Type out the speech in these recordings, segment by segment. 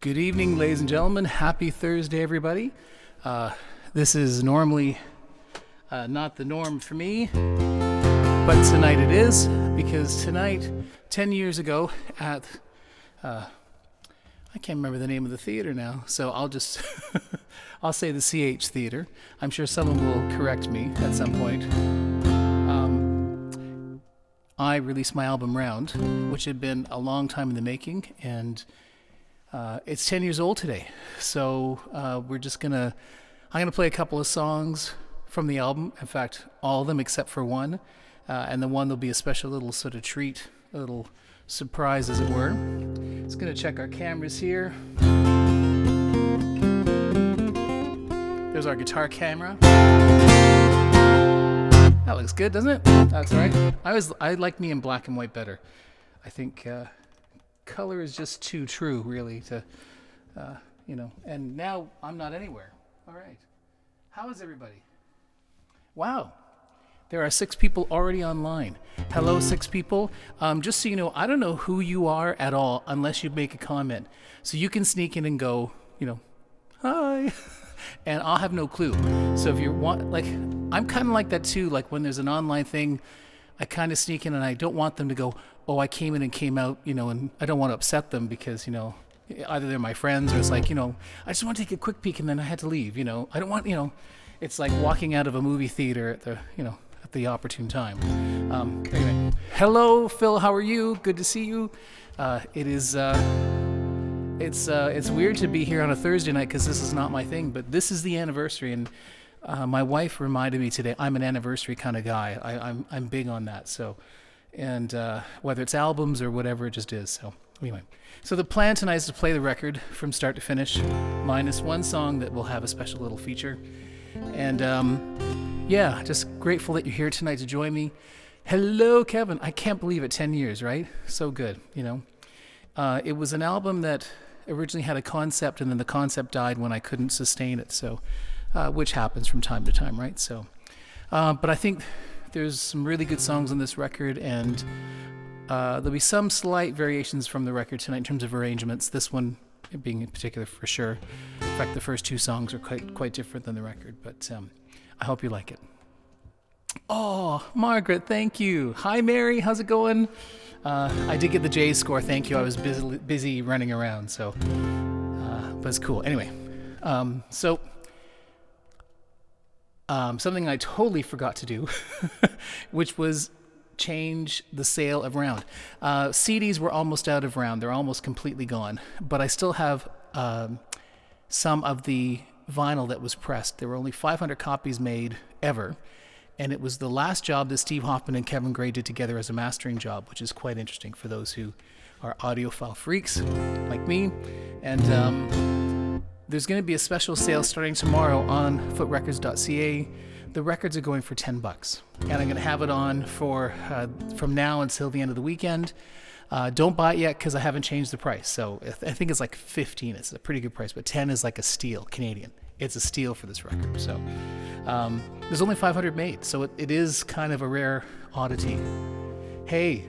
Good evening, ladies and gentlemen. Happy Thursday, everybody. This is normally not the norm for me, but tonight it is, because tonight, 10 years ago at, I can't remember the name of the theater now, so I'll just, I'll say the CH Theater. I'm sure someone will correct me at some point. I released my album Round, which had been a long time in the making, and it's 10 years old today. So I'm gonna play a couple of songs from the album. In fact, all of them except for one. And the one will be a special little sort of treat, a little surprise, as it were. Just gonna check our cameras here. There's our guitar camera. That looks good, doesn't it? That's all right. I like me in black and white better. I think color is just too true, really, to, and now I'm not anywhere. All right. How is everybody? Wow. There are 6 people already online. Hello, 6 people. Just so you know, I don't know who you are at all unless you make a comment. So you can sneak in and go, hi. And I'll have no clue. So if you want, I'm kind of like that too. Like when there's an online thing, I kind of sneak in and I don't want them to go, oh, I came in and came out, and I don't want to upset them because, either they're my friends or it's like, I just want to take a quick peek and then I had to leave, I don't want, it's like walking out of a movie theater at the, at the opportune time. Anyway, hello, Phil, how are you? Good to see you. It's weird to be here on a Thursday night because this is not my thing, but this is the anniversary, and my wife reminded me today, I'm an anniversary kind of guy. I'm big on that, so. And whether it's albums or whatever, it just is. So anyway, so the plan tonight is to play the record from start to finish, minus one song that will have a special little feature. And just grateful that you're here tonight to join me. Hello, Kevin. I can't believe it, 10 years, right? So good, It was an album that originally had a concept, and then the concept died when I couldn't sustain it. So, which happens from time to time, right? So, but I think there's some really good songs on this record, and there'll be some slight variations from the record tonight in terms of arrangements. This one being in particular for sure. In fact, the first 2 songs are quite different than the record, but I hope you like it. Oh, Margaret, thank you. Hi, Mary, how's it going? I did get the J score, thank you. I was busy running around, so, but it's cool. Anyway, something I totally forgot to do, which was change the sale of Round. CDs were almost out of Round. They're almost completely gone. But I still have some of the vinyl that was pressed. There were only 500 copies made ever. And it was the last job that Steve Hoffman and Kevin Gray did together as a mastering job, which is quite interesting for those who are audiophile freaks like me. And there's going to be a special sale starting tomorrow on footrecords.ca. The records are going for $10, and I'm going to have it on for from now until the end of the weekend. Don't buy it yet because I haven't changed the price. So I think it's like 15. It's a pretty good price, but 10 is like a steal, Canadian. It's a steal for this record. So there's only 500 made, so it is kind of a rare oddity. Hey.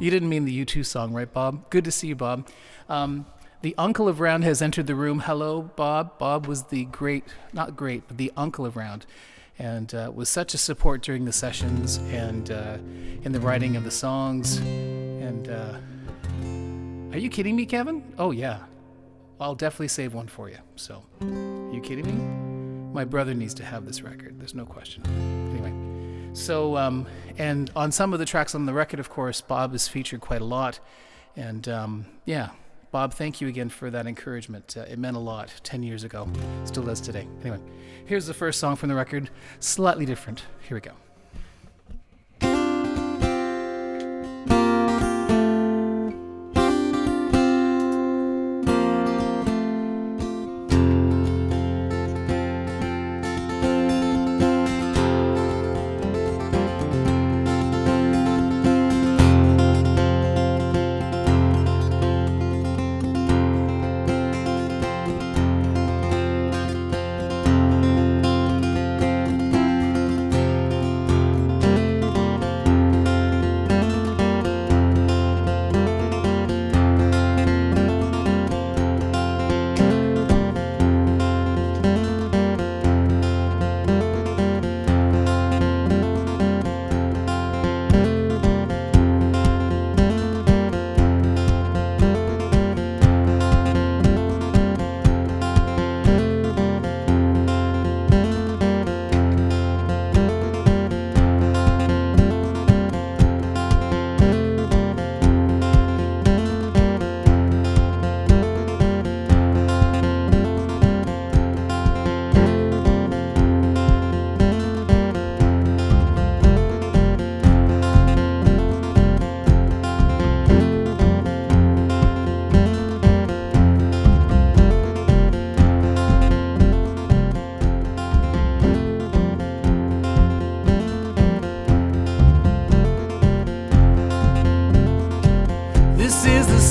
You didn't mean the U2 song, right, Bob? Good to see you, Bob. The uncle of Round has entered the room. Hello, Bob. Bob was the not great, but the uncle of Round, and was such a support during the sessions and in the writing of the songs. And are you kidding me, Kevin? Oh, yeah. I'll definitely save one for you. So, are you kidding me? My brother needs to have this record. There's no question. Anyway. So, and on some of the tracks on the record, of course, Bob is featured quite a lot. And, Bob, thank you again for that encouragement. It meant a lot 10 years ago. Still does today. Anyway, here's the first song from the record. Slightly different. Here we go.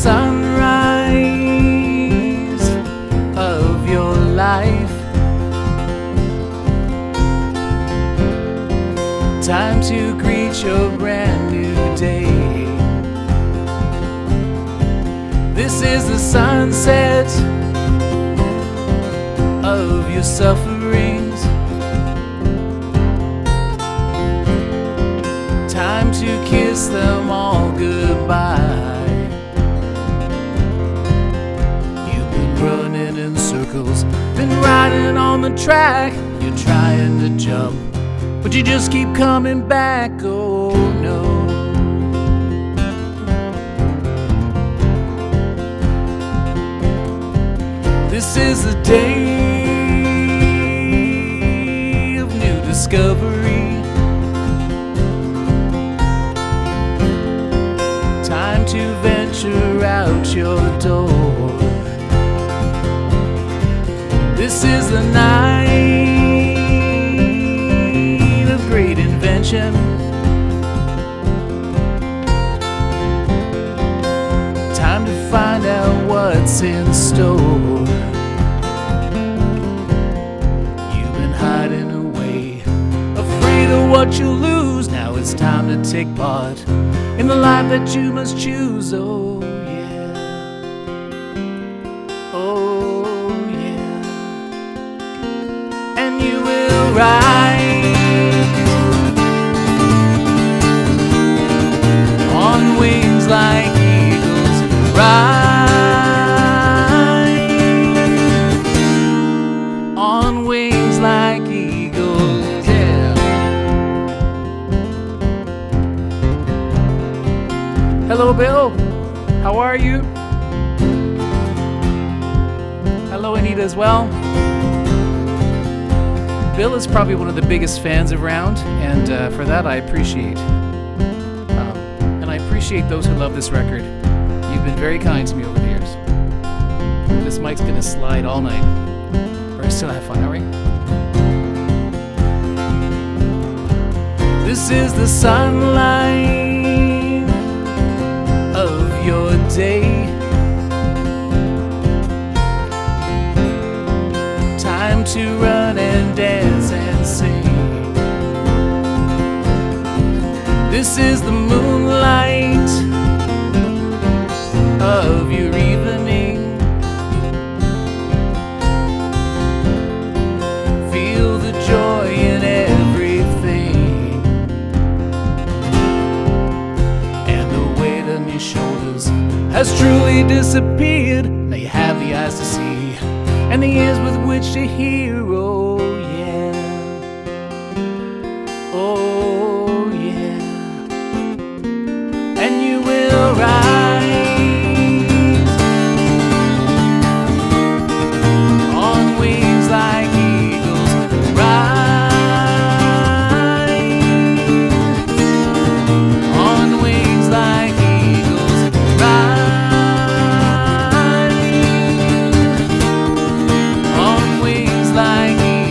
sunrise of your life. Time to greet your brand new day. This is the sunset of your sufferings. Time to kiss them all goodbye. You've been running in circles, been riding on the track. You're trying to jump, but you just keep coming back. Oh no. This is the day of new discovery. Time to venture out your door. This is the night of great invention. Time to find out what's in store. You've been hiding away, afraid of what you'll lose. Now it's time to take part in the life that you must choose. Oh yeah, oh yeah. And you will rise on wings like eagles. Rise on wings like eagles. Yeah. Hello, Bill. How are you? Hello, Anita, as well. Bill is probably one of the biggest fans around, and for that I appreciate. And I appreciate those who love this record. You've been very kind to me over the years. This mic's gonna slide all night. We're still have fun, are we? This is the sunlight of your day. Time to run and dance and sing. This is the moonlight of your evening. Feel the joy in everything, and the weight on your shoulders has truly disappeared. Now you have the eyes to see and the ears with which to hear. Oh yeah, oh yeah. And you will rise on wings like eagles. Rise on wings like eagles. Rise on wings like eagles.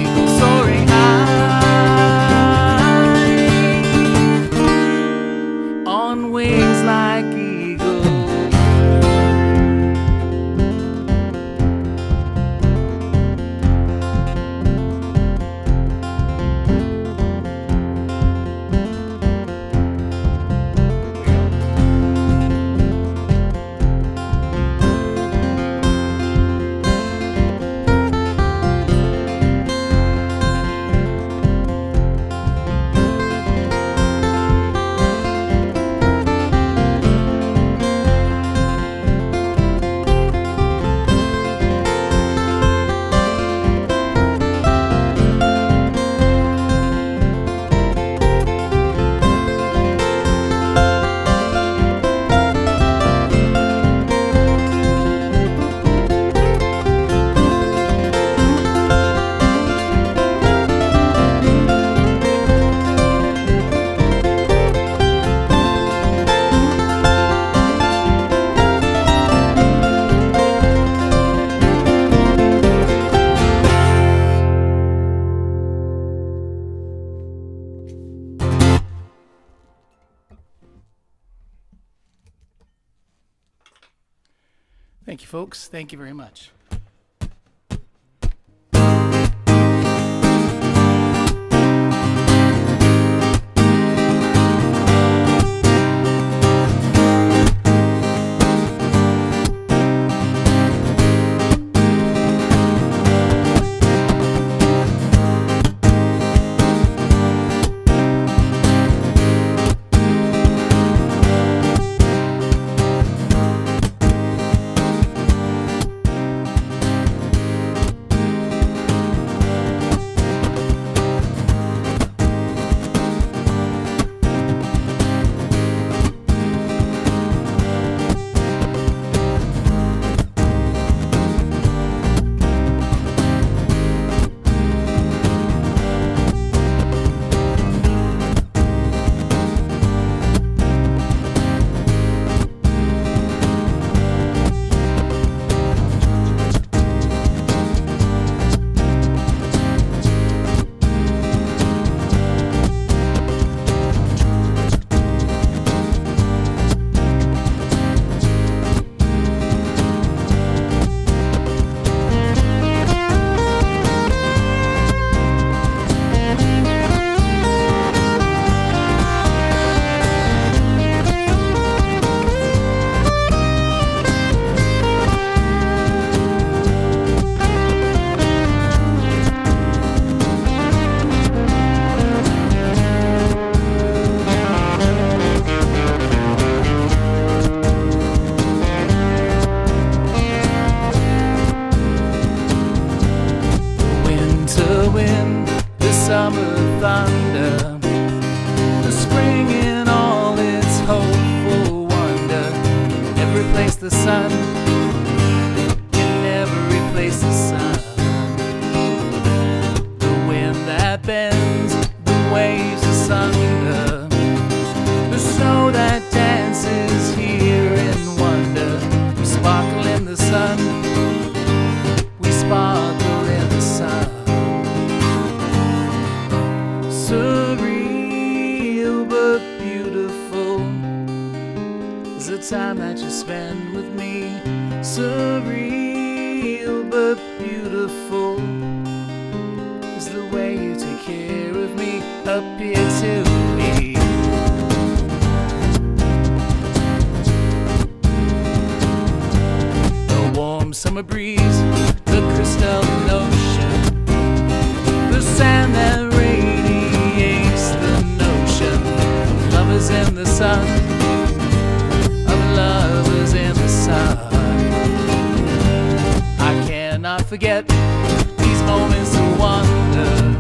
Thank you, folks. Thank you very much. Summer thunder, the spring in all its hopeful wonder. Never replace the sun, can never replace the sun. The wind that bends the waves asunder, the snow that dances here in wonder. We sparkle in the sun, we sparkle in the sun. Surreal but beautiful is the time that you spend with me. Surreal but beautiful is the way you take care of me. Up here to me. The warm summer breeze, the crystal ocean, the sand that radiates the notion of lovers in the sun, of lovers in the sun. I cannot forget these moments of wonder,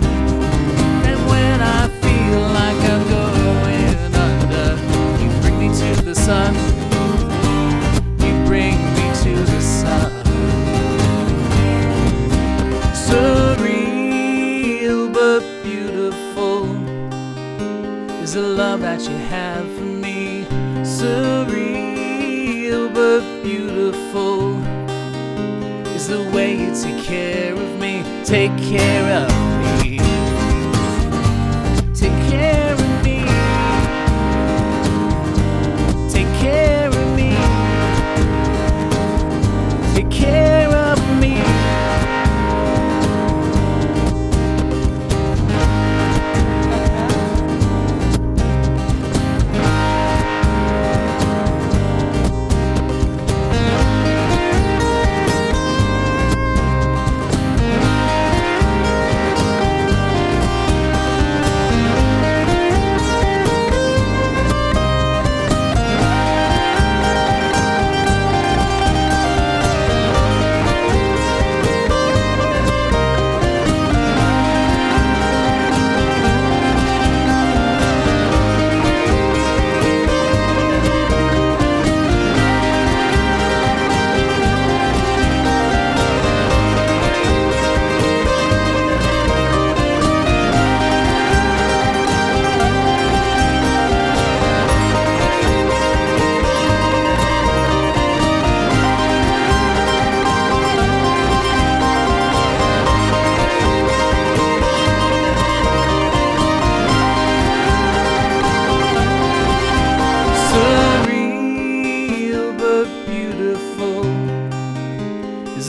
and when I feel like I'm going under, you bring me to the sun, you bring me to the sun. Surreal but beautiful is the love that you have for me. Surreal but beautiful is the way you take care of me. Take care of me. Take care of me. Take care of me. Take care of me.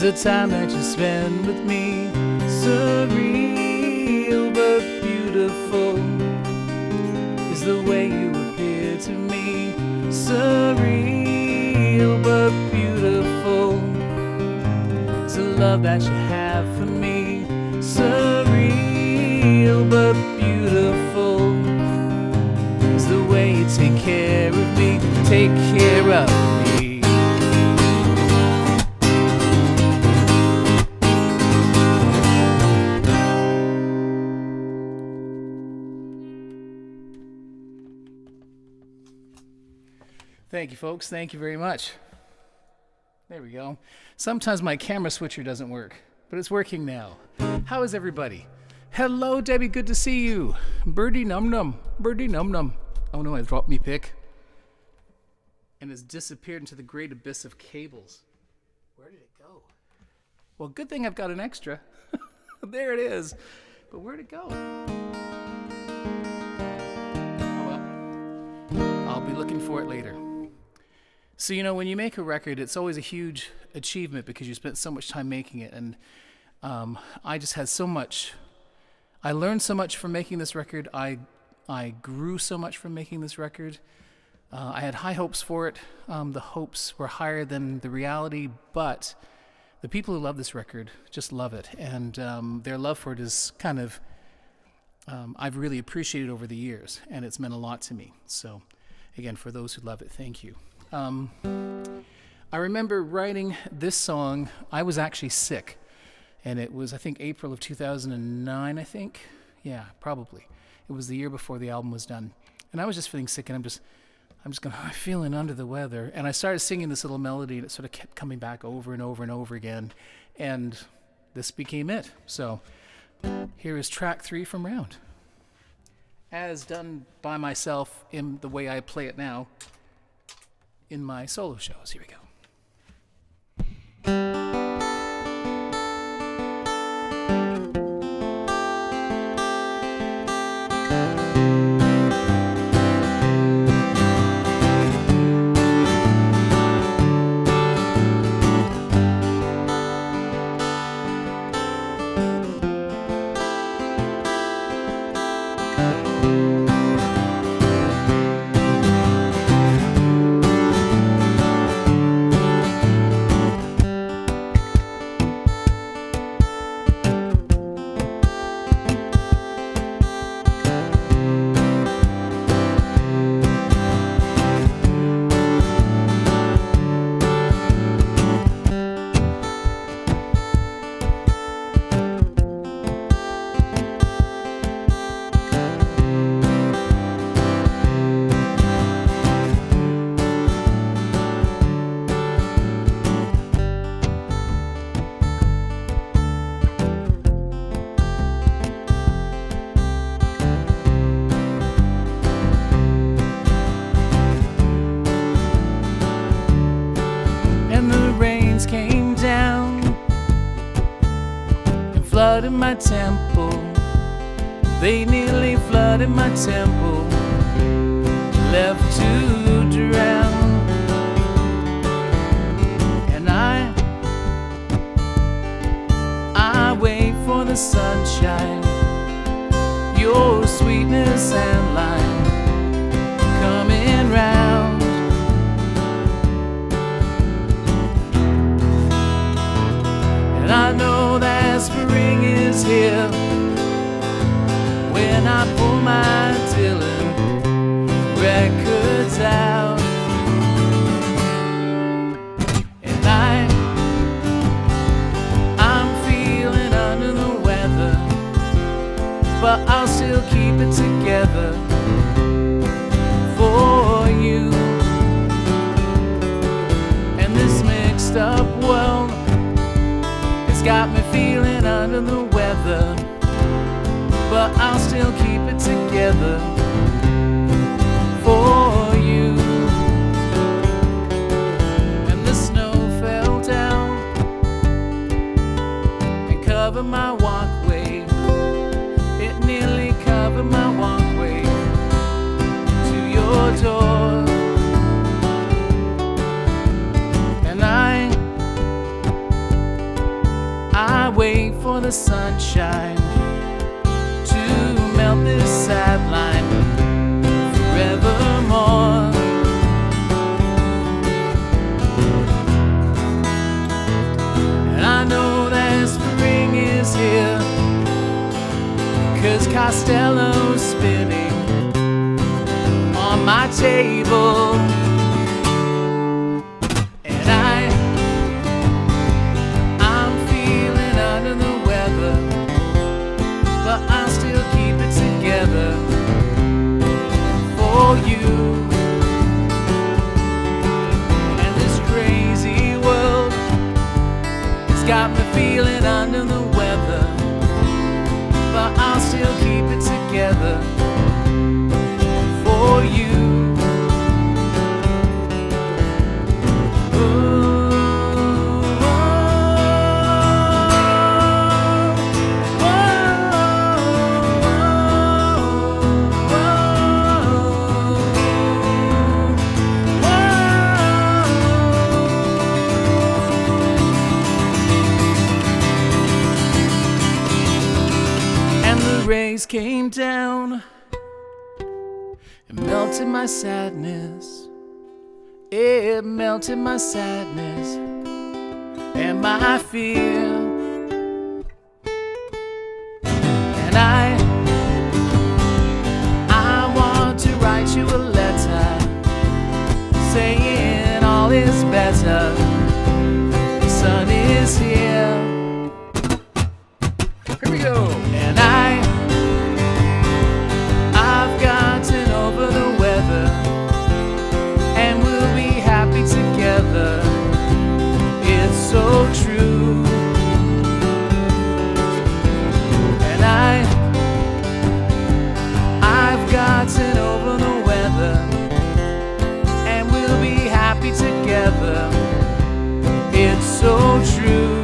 the time that you spend with me. Surreal but beautiful is the way you appear to me. Surreal but beautiful is the love that you have for me. Surreal but beautiful is the way you take care of me. Take care of me. Thank you, folks. Thank you very much. There we go. Sometimes my camera switcher doesn't work, but it's working now. How is everybody? Hello, Debbie. Good to see you. Birdie Num Num. Birdie Num Num. Oh no, I dropped me pick. And it's disappeared into the great abyss of cables. Where did it go? Well, good thing I've got an extra. There it is. But where'd it go? Oh well. I'll be looking for it later. So, you know, when you make a record, it's always a huge achievement because you spent so much time making it. And I just had so much. I learned so much from making this record. I grew so much from making this record. I had high hopes for it. The hopes were higher than the reality, but the people who love this record just love it. And their love for it is kind of, I've really appreciated over the years, and it's meant a lot to me. So, again, for those who love it, thank you. I remember writing this song. I was actually sick, and it was, I think, April of 2009, I think. Yeah, probably. It was the year before the album was done. And I was just feeling sick, and I'm just going, I'm feeling under the weather. And I started singing this little melody, and it sort of kept coming back over and over and over again. And this became it. So here is track 3 from Round, as done by myself in the way I play it now in my solo shows. Here we go. Flooded my temple, they nearly flooded my temple, left to drown. And I wait for the sunshine, your sweetness and light coming round. And I know that spring is here when I pull my Dylan records out. And I'm feeling under the weather, but I'll still keep it together for you. And this mixed up world, it's got me feeling under the weather, but I'll still keep it together for you. And the snow fell down and covered my walkway. It nearly covered my walkway to your door. the sunshine to melt this sad line forevermore. And I know that spring is here, 'cause Costello's spinning on my table. And I'm feeling under the weather, but I'll still keep it together for you. And this crazy world has got me feeling under the weather, but I'll still keep it together for you. Rays came down and melted my sadness. It melted my sadness and my fear. And I want to write you a letter saying all is better. The sun is here. Here we go. And I've gotten over the weather, and we'll be happy together. It's so true. And I've gotten over the weather, and we'll be happy together. It's so true.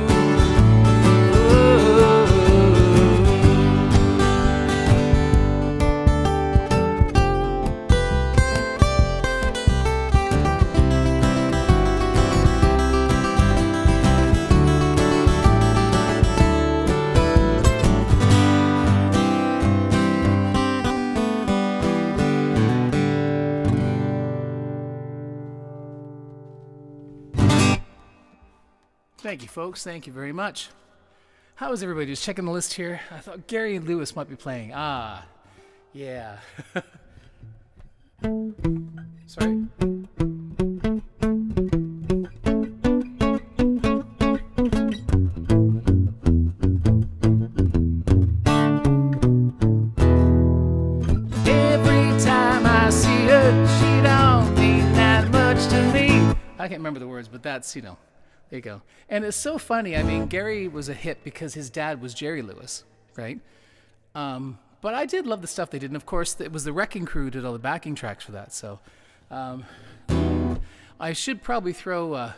Thank you, folks. Thank you very much. How is everybody? Just checking the list here. I thought Gary Lewis might be playing. Ah, yeah. Sorry. Every time I see her, she don't mean that much to me. I can't remember the words, but that's, there you go. And it's so funny. I mean, Gary was a hit because his dad was Jerry Lewis, right? But I did love the stuff they did. And, of course, it was the Wrecking Crew did all the backing tracks for that. So I should probably throw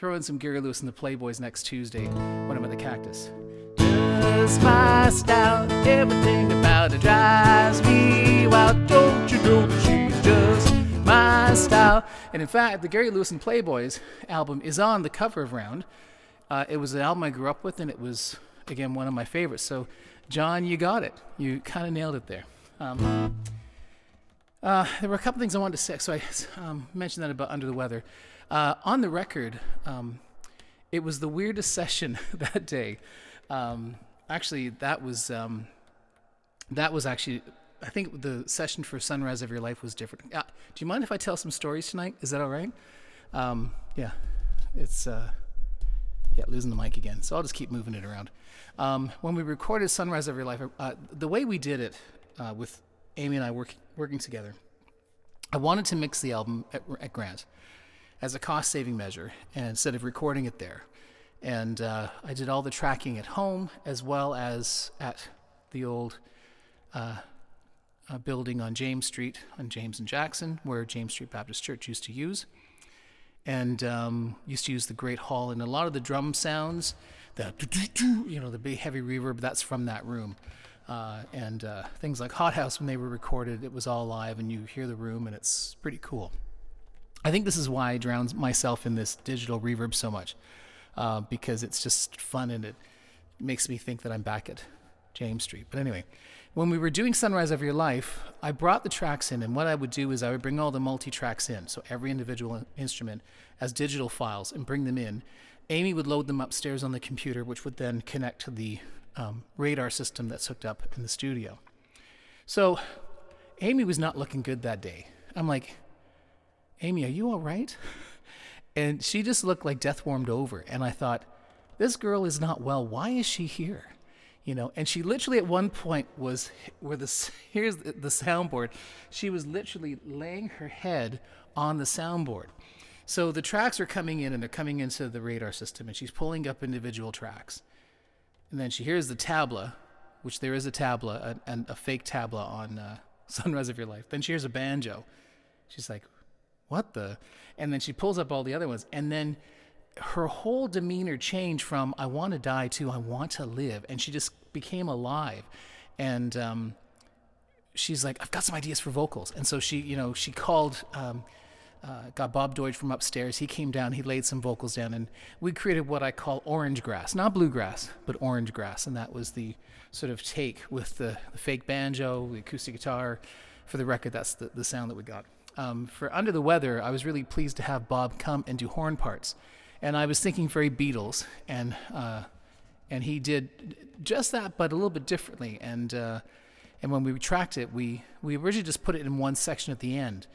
in some Gary Lewis and the Playboys next Tuesday when I'm at the Cactus. Just my style, everything about it drives me wild. Don't you know that she's just my style? And in fact, the Gary Lewis and Playboys album is on the cover of Round. It was an album I grew up with, and it was, again, one of my favorites. So, John, you got it. You kind of nailed it there. There were a couple things I wanted to say. So I mentioned that about Under the Weather. On the record, it was the weirdest session that day. Actually, that was actually, I think the session for Sunrise of Your Life was different. Do you mind if I tell some stories tonight? Is that all right? Yeah, it's losing the mic again. So I'll just keep moving it around. When we recorded Sunrise of Your Life, the way we did it with Amy and I working together, I wanted to mix the album at Grant as a cost-saving measure, and instead of recording it there. And I did all the tracking at home as well as at the old building on James Street, on James and Jackson, where James Street Baptist Church used to use. And used to use the Great Hall. And a lot of the drum sounds, the big heavy reverb, that's from that room. And things like Hot House, when they were recorded, it was all live, and you hear the room, and it's pretty cool. I think this is why I drown myself in this digital reverb so much. Because it's just fun, and makes me think that I'm back at James Street. But anyway, when we were doing Sunrise of Your Life, I brought the tracks in, and what I would do is I would bring all the multi-tracks in, so every individual instrument as digital files, and bring them in. Amy would load them upstairs on the computer, which would then connect to the radar system that's hooked up in the studio. So Amy was not looking good that day. I'm like, Amy, are you all right? And she just looked like death warmed over. And I thought, this girl is not well. Why is she here? You know, and she literally at one point was where here's the soundboard. She was literally laying her head on the soundboard. So the tracks are coming in, and they're coming into the radar system, and she's pulling up individual tracks. And then she hears the tabla, which there is a tabla, and a fake tabla on Sunrise of Your Life. Then she hears a banjo. She's like, what the? And then she pulls up all the other ones. And then her whole demeanor changed from I want to die to I want to live. And she just became alive. And she's like, I've got some ideas for vocals. And so she called, got Bob Deutsch from upstairs. He came down, he laid some vocals down, and we created what I call orange grass. Not bluegrass, but orange grass. And that was the sort of take with the fake banjo, the acoustic guitar. For the record, that's the sound that we got. For Under the Weather, I was really pleased to have Bob come and do horn parts. And I was thinking very Beatles, and he did just that, but a little bit differently. And when we tracked it, we originally just put it in one section at the end.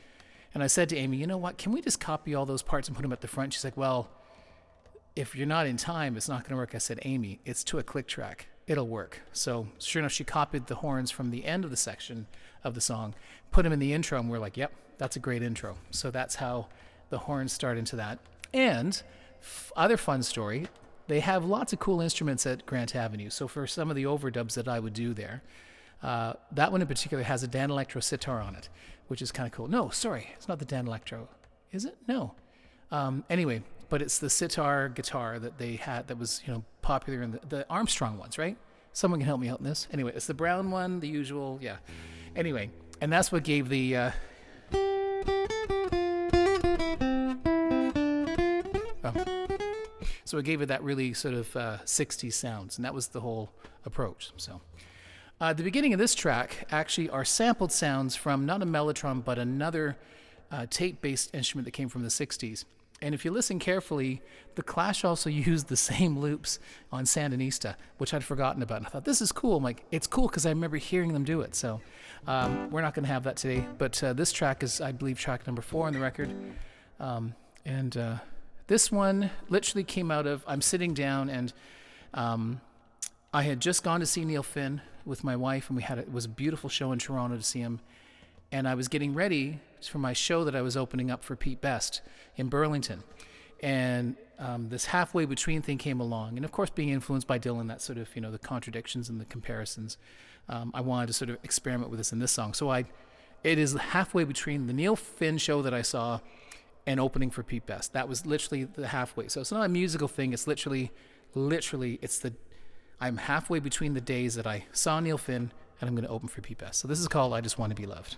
And I said to Amy, you know what, can we just copy all those parts and put them at the front? She's like, well, if you're not in time, it's not going to work. I said, Amy, it's to a click track. It'll work. So sure enough, she copied the horns from the end of the section of the song, put them in the intro, and we're like, yep, that's a great intro. So that's how the horns start into that. And other fun story, they have lots of cool instruments at Grant Avenue. So for some of the overdubs that I would do there, that one in particular has a Dan Electro sitar on it, which is kind of cool. No, sorry, it's not the Dan Electro. Is it? No. Anyway, but it's the sitar guitar that they had that was, popular in the Armstrong ones, right? Someone can help me out in this. Anyway, it's the brown one, the usual, yeah. Anyway, and that's what gave the... So it gave it that really sort of 60s sounds, and that was the whole approach. So the beginning of this track actually are sampled sounds from not a mellotron, but another tape-based instrument that came from the 60s. And if you listen carefully, the Clash also used the same loops on Sandinista, which I'd forgotten about. And I thought, this is cool. I'm like, it's cool because I remember hearing them do it. So we're not going to have that today. But this track is, I believe, track number 4 on the record. This one literally came out of, I'm sitting down, and I had just gone to see Neil Finn with my wife, and it was a beautiful show in Toronto to see him. And I was getting ready for my show that I was opening up for Pete Best in Burlington. And this halfway between thing came along. And of course, being influenced by Dylan, that sort of, the contradictions and the comparisons, I wanted to sort of experiment with this in this song. So it is halfway between the Neil Finn show that I saw and opening for Pete Best. That was literally the halfway. So it's not a musical thing. It's literally, I'm halfway between the days that I saw Neil Finn and I'm going to open for Pete Best. So this is called I Just Want to Be Loved.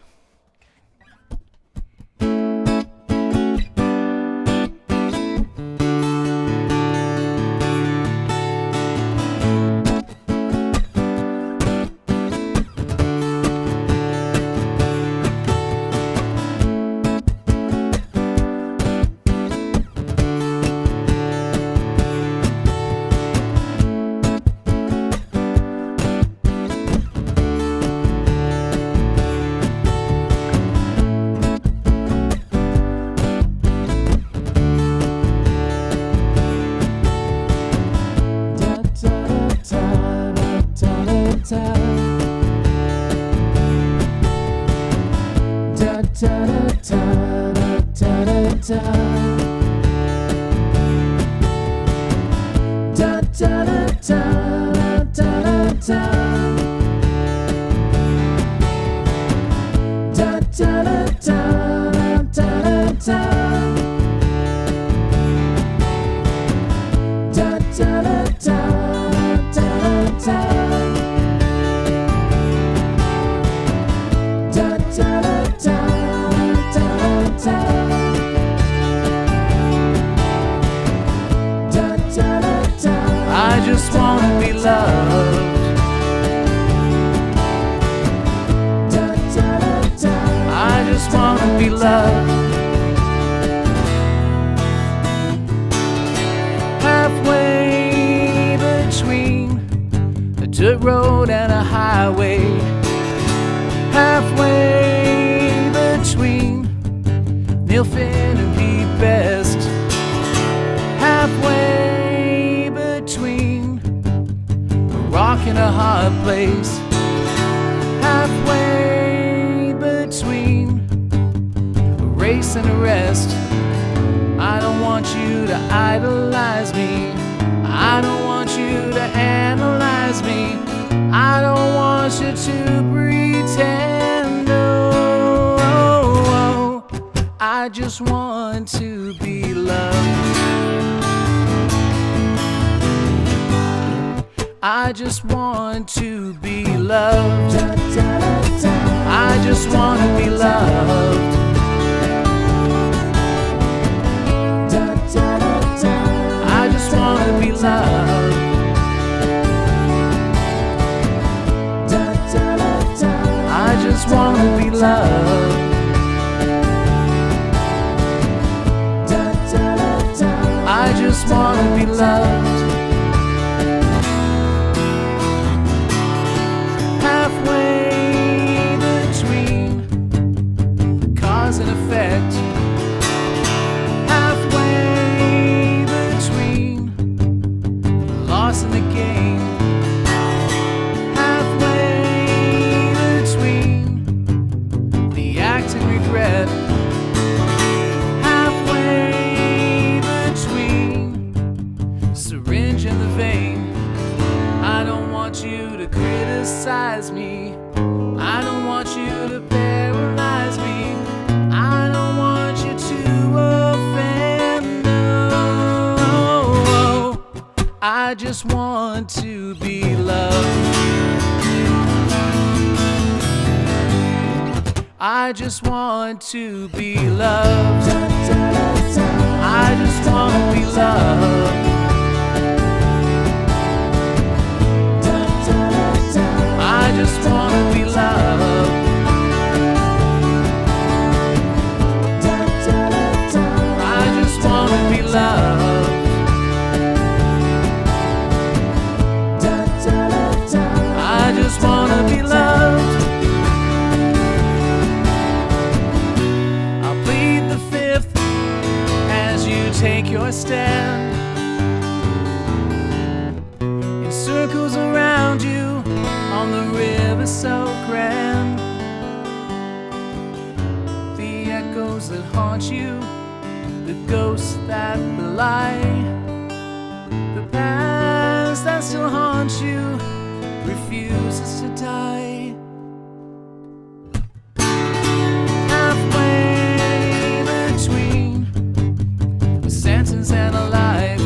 I just wanna be loved. I just wanna be loved. Halfway between a dirt road and a highway. Halfway between Neil Finn and Pete Best. Halfway between a rock and a hard place. Halfway between a race and a rest. I don't want you to idolize me. I don't want you to analyze me. I don't want you to pretend. Oh, oh, oh. I just want to be loved. I just want to be loved. I just want to be loved. I just want to be loved. I just want to be loved. I just want to be loved. Halfway between cause and effect. Halfway between loss and the gain. Halfway between the act and regret. Halfway between syringe and the vein. I don't want you to criticize me. I don't want you to paralyze me. I don't want you to offend. No, I just want to be loved. I just want to be loved. I just want to be loved. I just want to be loved. I just want to be loved. I just want to be loved. I'll plead the fifth as you take your stand. In circles around you on the river so grand. The echoes that haunt you, the ghosts that belie, the past that still haunts you, refuses to die. Halfway between a sentence and a life.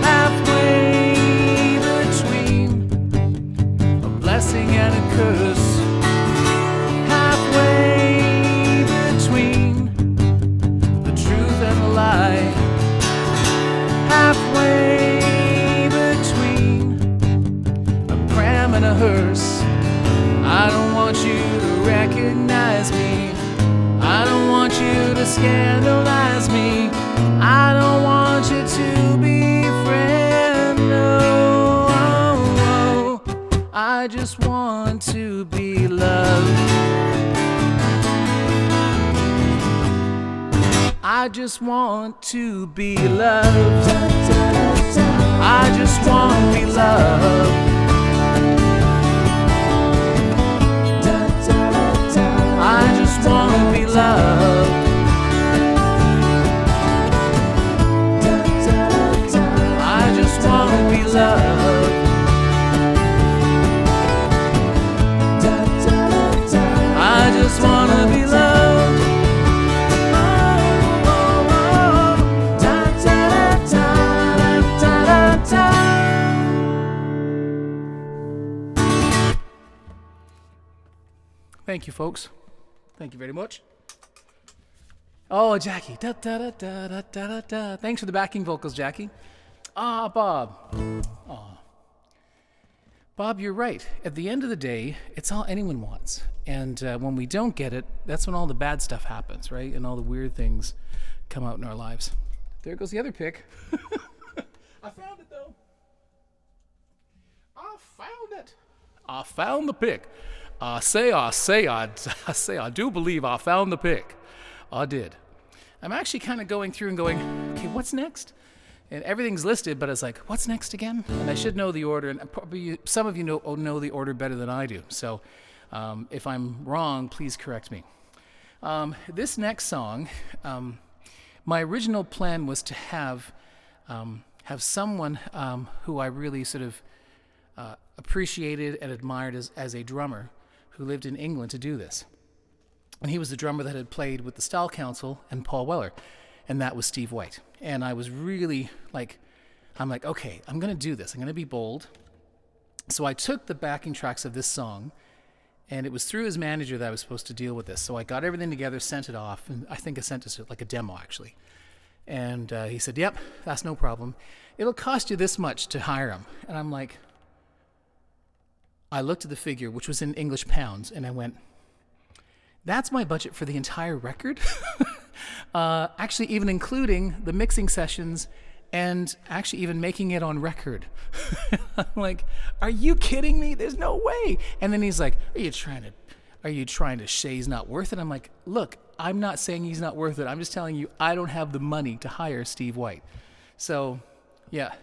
Halfway between a blessing and a curse. Halfway between the truth and the lie. Halfway between a pram and a hearse. I don't want you to recognize me. I don't want you to scandalize me. I don't want you to befriend. No, oh, oh. I just want to be loved. I just want to be loved. I just want to be loved. I just want to be loved. I just want to be loved. I just want to be loved. Thank you, folks. Thank you very much. Oh, Jackie. Da, da, da, da, da, da, da. Thanks for the backing vocals, Jackie. Ah, Bob. Aw. Bob, you're right. At the end of the day, it's all anyone wants. And when we don't get it, that's when all the bad stuff happens, right? And all the weird things come out in our lives. There goes the other pick. I found it, though. I found it. I found the pick. I do believe I found the pick. I did. I'm actually kind of going through and going, okay, what's next? And everything's listed, but it's like, what's next again? And I should know the order, and probably some of you know the order better than I do. So if I'm wrong, please correct me. This next song, my original plan was to have someone who I really sort of appreciated and admired as a drummer who lived in England to do this. And he was the drummer that had played with the Style Council and Paul Weller, and that was Steve White. And I was really I'm like, okay, I'm going to do this. I'm going to be bold. So I took the backing tracks of this song, and it was through his manager that I was supposed to deal with this. So I got everything together, sent it off, and I think I sent it like a demo, actually. And he said, yep, that's no problem. It'll cost you this much to hire him. And I'm like, I looked at the figure, which was in English pounds, and I went, that's my budget for the entire record? Actually, even including the mixing sessions and actually even making it on record. I'm like, are you kidding me? There's no way. And then he's like, are you trying to say he's not worth it? I'm like, look, I'm not saying he's not worth it. I'm just telling you I don't have the money to hire Steve White. So, yeah.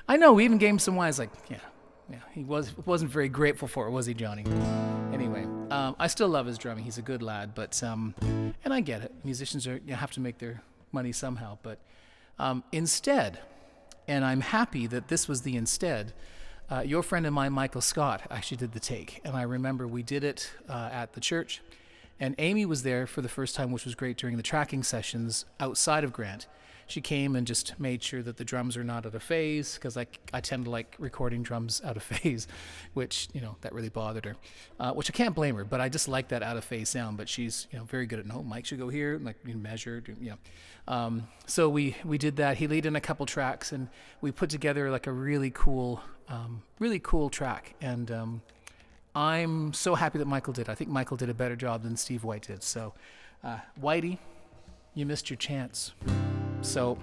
I know, we even gave him some wine. I was like, yeah, he wasn't very grateful for it, was he, Johnny? Anyway, I still love his drumming. He's a good lad, but and I get it. Musicians have to make their money somehow. But instead, and I'm happy that this was the instead. Your friend of mine, Michael Scott, actually did the take, and I remember we did it at the church, and Amy was there for the first time, which was great during the tracking sessions outside of Grant. She came and just made sure that the drums are not out of phase, because I tend to like recording drums out of phase, which, that really bothered her, which I can't blame her, but I just like that out of phase sound. But she's, very good at, no, Mike should go here, like measure, so we did that. He laid in a couple tracks, and we put together like a really cool track. And I'm so happy that Michael did. I think Michael did a better job than Steve White did. So, Whitey, you missed your chance. So,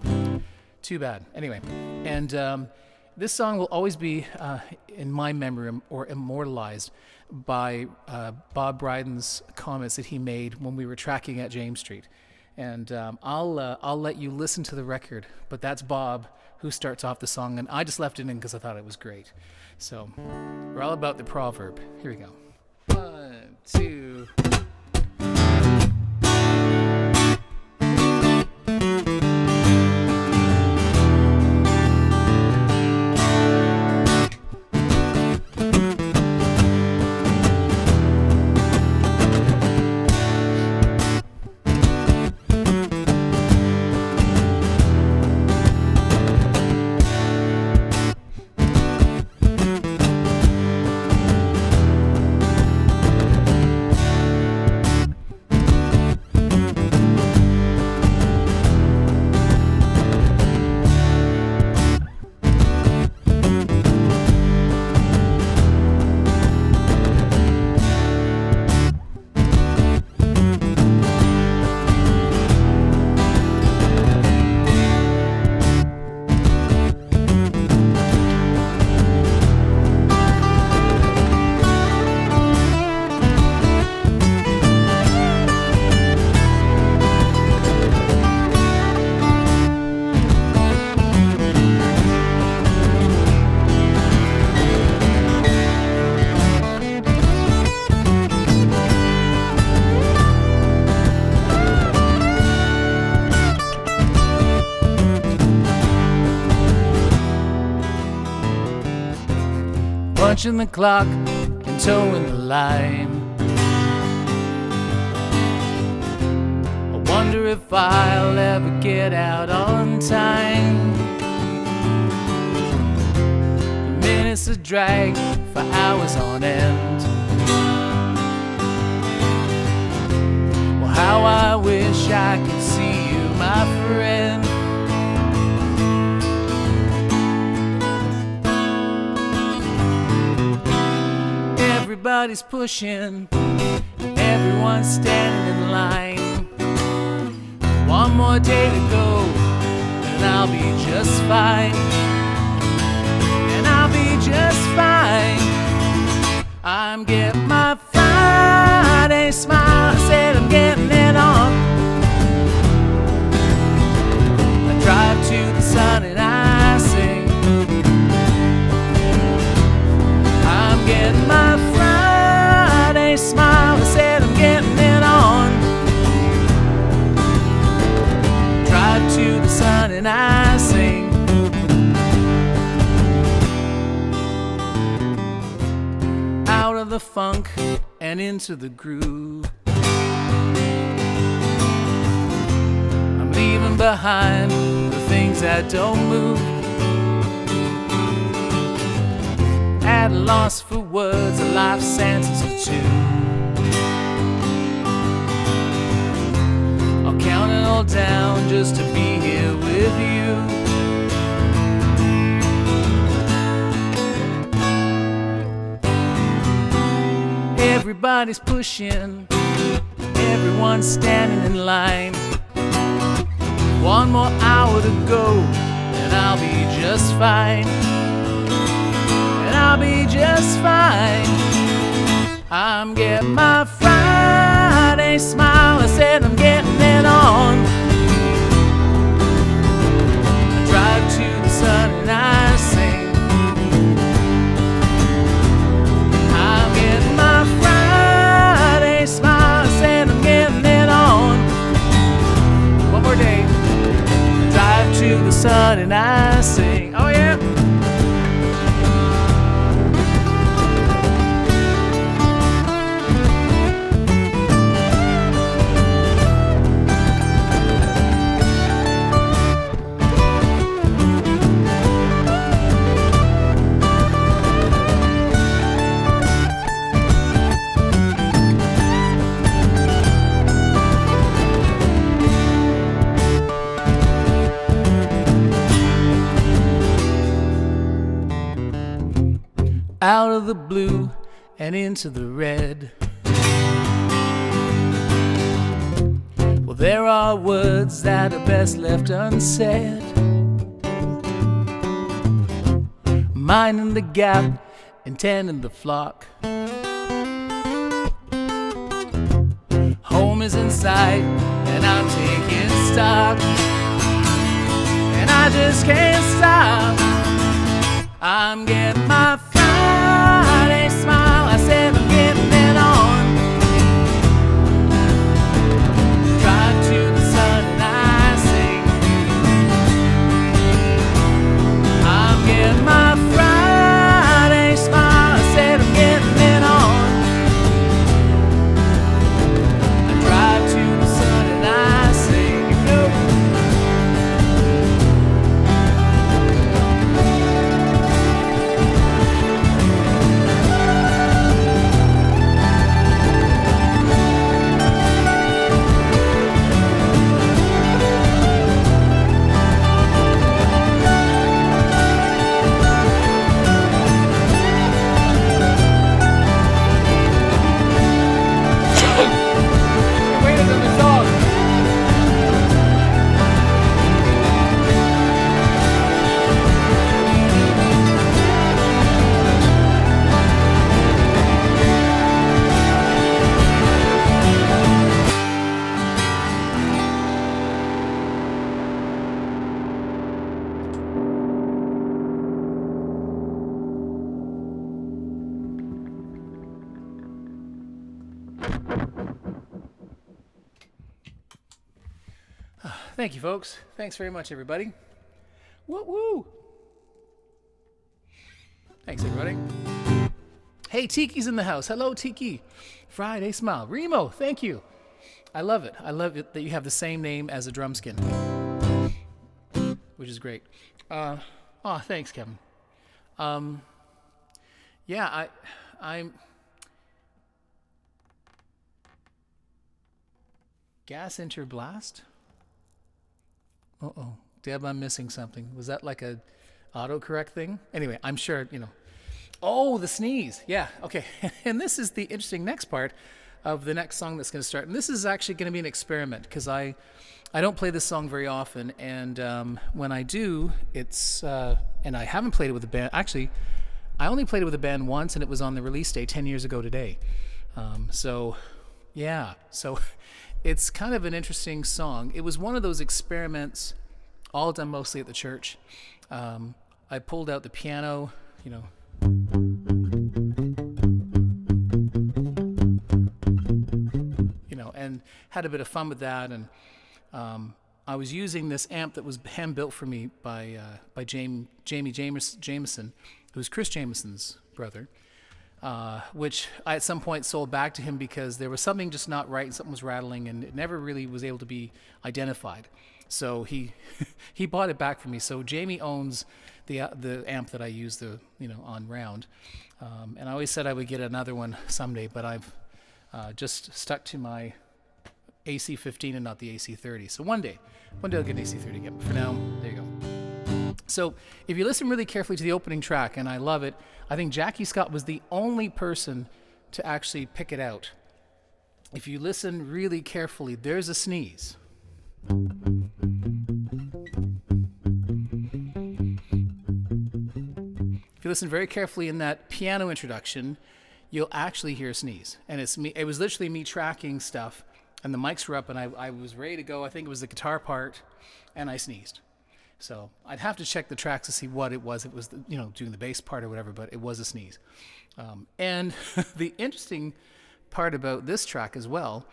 too bad. Anyway, and this song will always be in my memory or immortalized by Bob Bryden's comments that he made when we were tracking at James Street. And I'll let you listen to the record, but that's Bob who starts off the song, and I just left it in because I thought it was great. So, we're all about the proverb. Here we go. 1, 2... punching the clock and towing the line. I wonder if I'll ever get out on time. The minutes are dragged for hours on end. Well, how I wish I could see you, my friend. Everybody's pushing, everyone's standing in line. One more day to go, and I'll be just fine. And I'll be just fine. I'm getting my Friday smile. I said I'm getting it on. I drive to the sun and I sing. I'm getting my Friday smile. I said I'm getting it on. Drive to the sun and I sing. Out of the funk and into the groove. I'm leaving behind the things that don't move. At a loss for words, a life sentence or two. I'll count it all down just to be here with you. Everybody's pushing, everyone's standing in line. One more hour to go, and I'll be just fine. And I'll be just fine. I'm getting my Friday smile. I said I'm getting it on. I drive to the sun and I sing. I'm getting my Friday smile. I said I'm getting it on. One more day. I drive to the sun and I sing. Oh yeah. Out of the blue and into the red. Well, there are words that are best left unsaid. Minding the gap and tending the flock. Home is in sight and I'm taking stock. And I just can't stop. I'm getting my Friday smile. I said I'm getting it on. Drive to the sun and I sing. I'm getting my Friday smile. I said I'm getting it on. I drive to the sun and I sing. Thank you, folks. Thanks very much, everybody. Woo-woo! Thanks, everybody. Hey, Tiki's in the house. Hello, Tiki. Friday Smile. Remo, thank you. I love it. I love it that you have the same name as a drumskin, which is great. Thanks, Kevin. Yeah, I'm... Gas Enter Blast? Uh-oh. Deb, I'm missing something. Was that like a autocorrect thing? Anyway, I'm sure, Oh, the sneeze. Yeah. Okay. And this is the interesting next part of the next song that's going to start. And this is actually going to be an experiment because I don't play this song very often, and when I do, it's and I haven't played it with a band. Actually, I only played it with a band once, and it was on the release day 10 years ago today. So it's kind of an interesting song. It was one of those experiments, all done mostly at the church. I pulled out the piano, you know. And had a bit of fun with that, and I was using this amp that was hand built for me by Jamie Jameson, who's Chris Jameson's brother, which I at some point sold back to him because there was something just not right, and something was rattling, and it never really was able to be identified. So he he bought it back for me. So Jamie owns the amp that I use on Round, and I always said I would get another one someday, but I've just stuck to my AC-15 and not the AC-30. So one day I'll get an AC-30 again. But for now, there you go. So if you listen really carefully to the opening track, and I love it, I think Jackie Scott was the only person to actually pick it out. If you listen really carefully, there's a sneeze. If you listen very carefully in that piano introduction, you'll actually hear a sneeze. And it was literally me tracking stuff, and the mics were up, and I was ready to go. I think it was the guitar part, and I sneezed. So I'd have to check the tracks to see what it was. It was, doing the bass part or whatever, but it was a sneeze. And the interesting part about this track as well,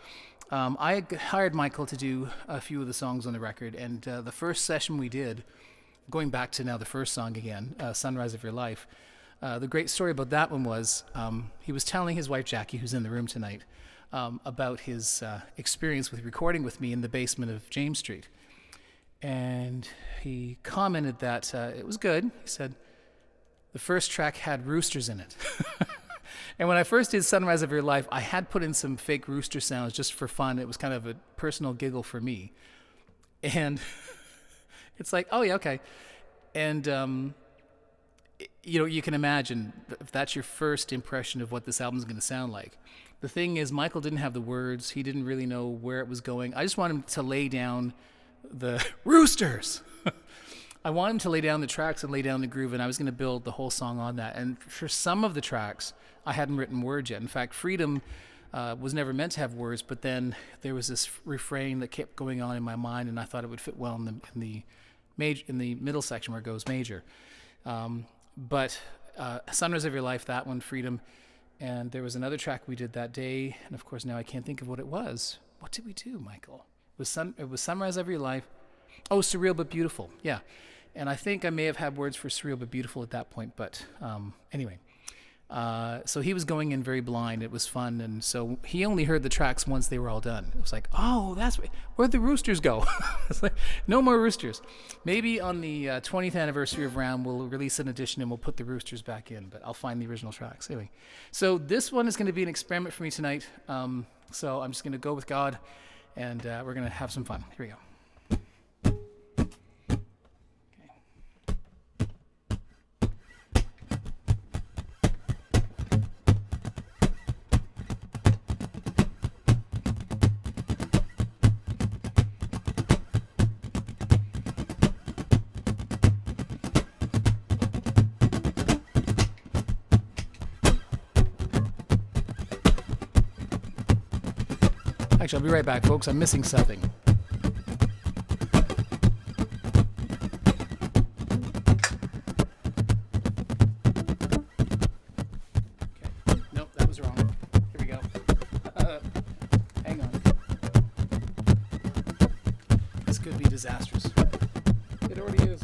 I hired Michael to do a few of the songs on the record, and the first session we did, going back to now the first song again, Sunrise of Your Life, the great story about that one was he was telling his wife Jackie, who's in the room tonight, about his experience with recording with me in the basement of James Street. And he commented that it was good. He said, the first track had roosters in it. And when I first did Sunrise of Your Life, I had put in some fake rooster sounds just for fun. It was kind of a personal giggle for me. And it's like, oh yeah, okay. And you can imagine if that's your first impression of what this album's going to sound like. The thing is, Michael didn't have the words. He didn't really know where it was going. I just want him to lay down the roosters. I want him to lay down the tracks and lay down the groove, and I was going to build the whole song on that. And for some of the tracks, I hadn't written words yet. In fact, Freedom was never meant to have words, but then there was this refrain that kept going on in my mind, and I thought it would fit well in the middle section where it goes major. But Sunrise of Your Life, that one, Freedom, and there was another track we did that day, and of course now I can't think of what it was. What did we do, Michael? It was Sunrise of Your Life. Oh, Surreal But Beautiful, yeah. And I think I may have had words for Surreal But Beautiful at that point, but anyway. So he was going in very blind. It was fun, and so he only heard the tracks once they were all done. It was like, oh, where'd the roosters go? It's like, no more roosters. Maybe on the 20th anniversary of Round, we'll release an edition and we'll put the roosters back in, but I'll find the original tracks. Anyway, so this one is going to be an experiment for me tonight. So I'm just going to go with God, and we're going to have some fun. Here we go. Actually, I'll be right back, folks. I'm missing something. Okay. Nope, that was wrong. Here we go. Hang on. This could be disastrous. It already is.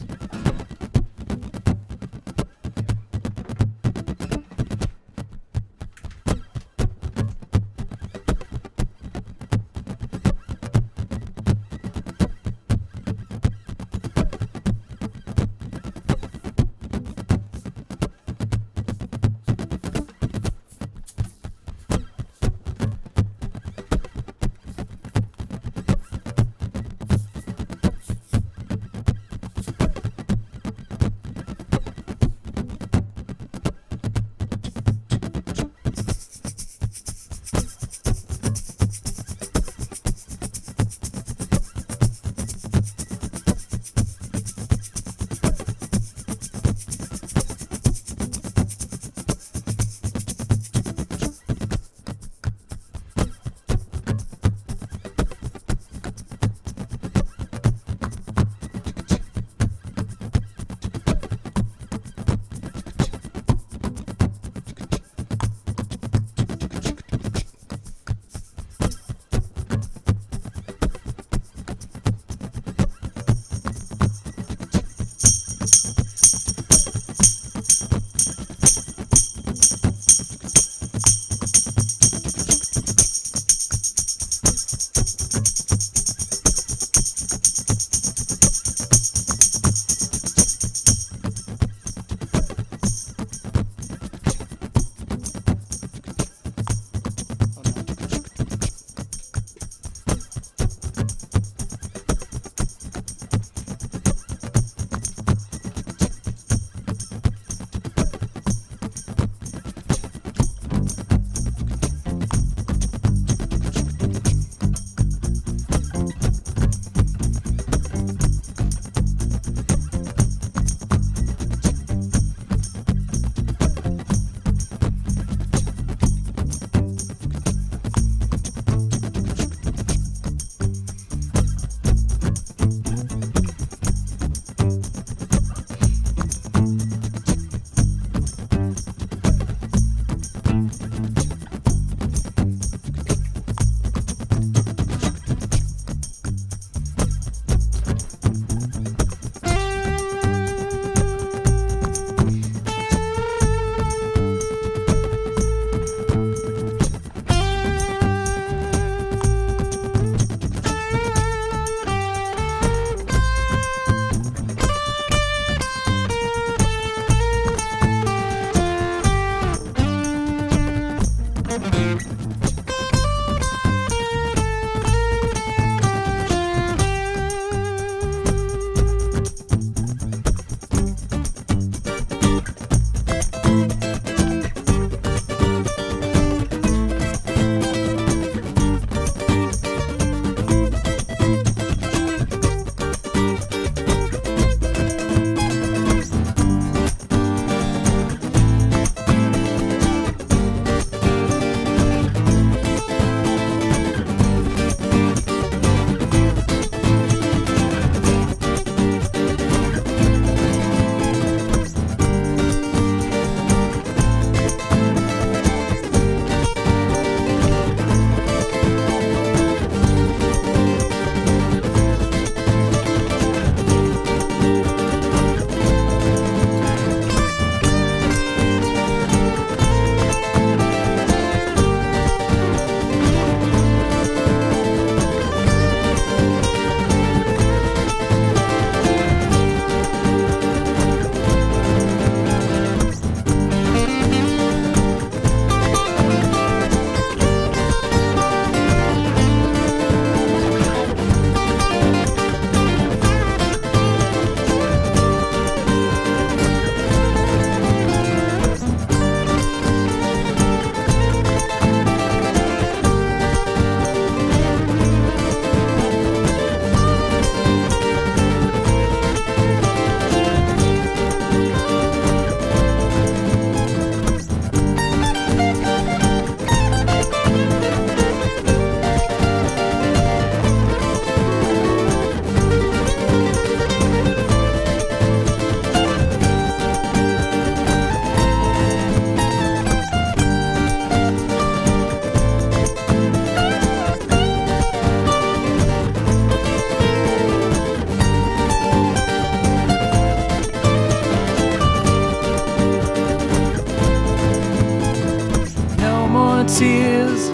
tears,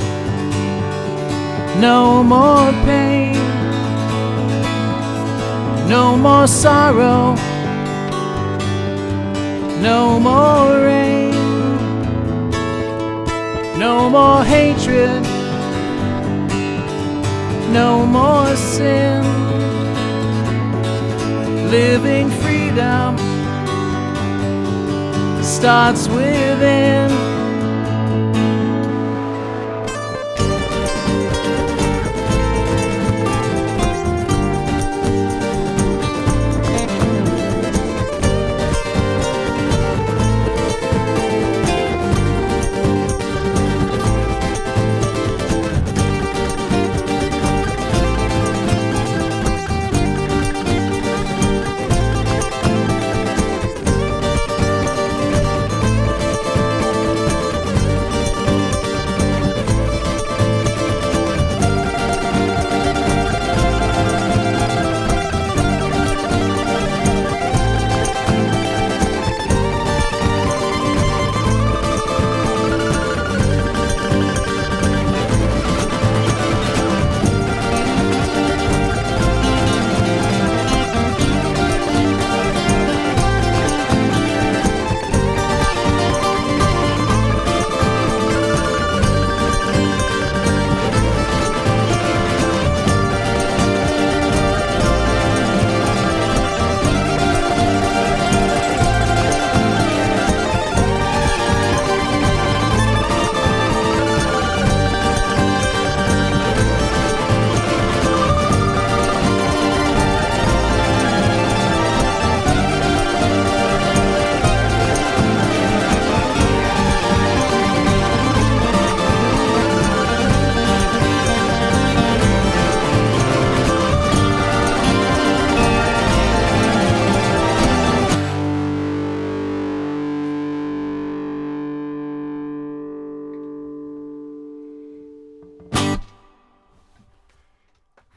no more pain, no more sorrow, no more rain, no more hatred, no more sin. Living freedom starts within.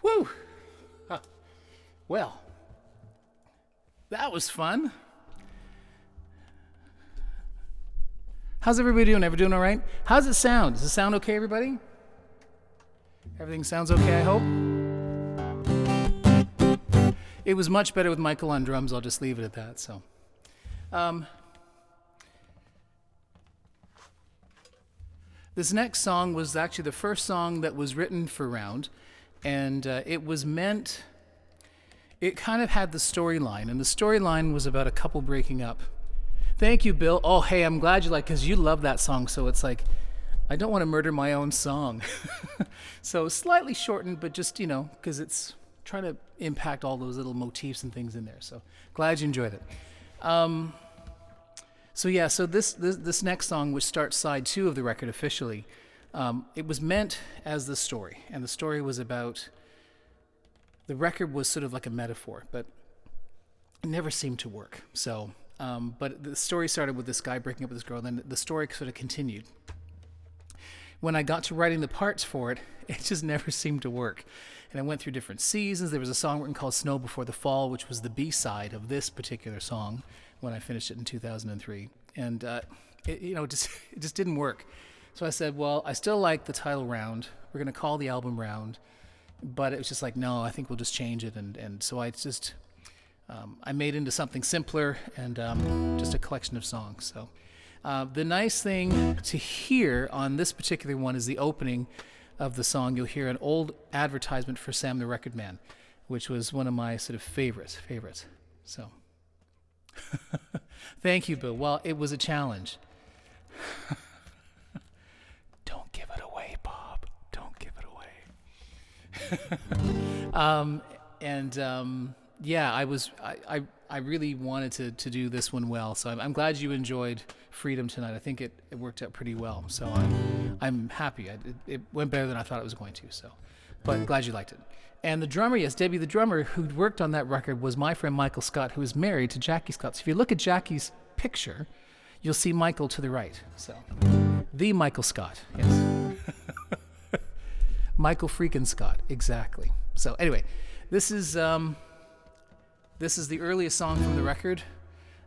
Whew. Huh. Well, that was fun. How's everybody doing? Everybody doing all right? How's it sound? Does it sound okay, everybody? Everything sounds okay, I hope? It was much better with Michael on drums. I'll just leave it at that. So, this next song was actually the first song that was written for Round, and it was meant. It kind of had the storyline, and the storyline was about a couple breaking up. Thank you, Bill. Oh, hey, I'm glad you like, because you love that song, so it's like, I don't want to murder my own song. So slightly shortened, but just, because it's trying to impact all those little motifs and things in there. So glad you enjoyed it. So this next song, which starts side 2 of the record officially, it was meant as the story, and the story was about, the record was sort of like a metaphor, but it never seemed to work. So, but the story started with this guy breaking up with this girl, then the story sort of continued. When I got to writing the parts for it, it just never seemed to work. And I went through different seasons. There was a song written called Snow Before the Fall, which was the B-side of this particular song when I finished it in 2003. And it just didn't work. So I said, well, I still like the title Round. We're going to call the album Round. But it was just like, no, I think we'll just change it. And so I just, I made it into something simpler and just a collection of songs. So the nice thing to hear on this particular one is the opening of the song. You'll hear an old advertisement for Sam the Record Man, which was one of my sort of favorites. So thank you, Bill. Well, it was a challenge. Don't give it away, Bob. Don't give it away. I really wanted to do this one well, so I'm glad you enjoyed Freedom tonight. I think it worked out pretty well, so I'm happy. It went better than I thought it was going to, so, but glad you liked it. And the drummer, yes, Debbie the drummer, who worked on that record, was my friend Michael Scott, who is married to Jackie Scott. So if you look at Jackie's picture, you'll see Michael to the right. So, the Michael Scott, yes. Michael freaking Scott, exactly. So anyway, this is the earliest song from the record,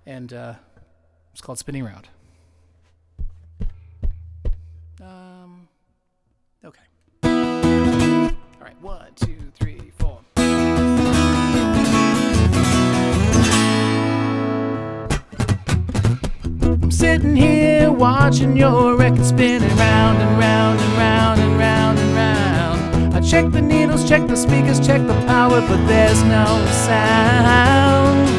and it's called Spinning Round. Okay. All right, 1, 2, 3, 4. I'm sitting here watching your record spinning round and round and round and round and round. I check the needles, check the speakers, check the power, but there's no sound.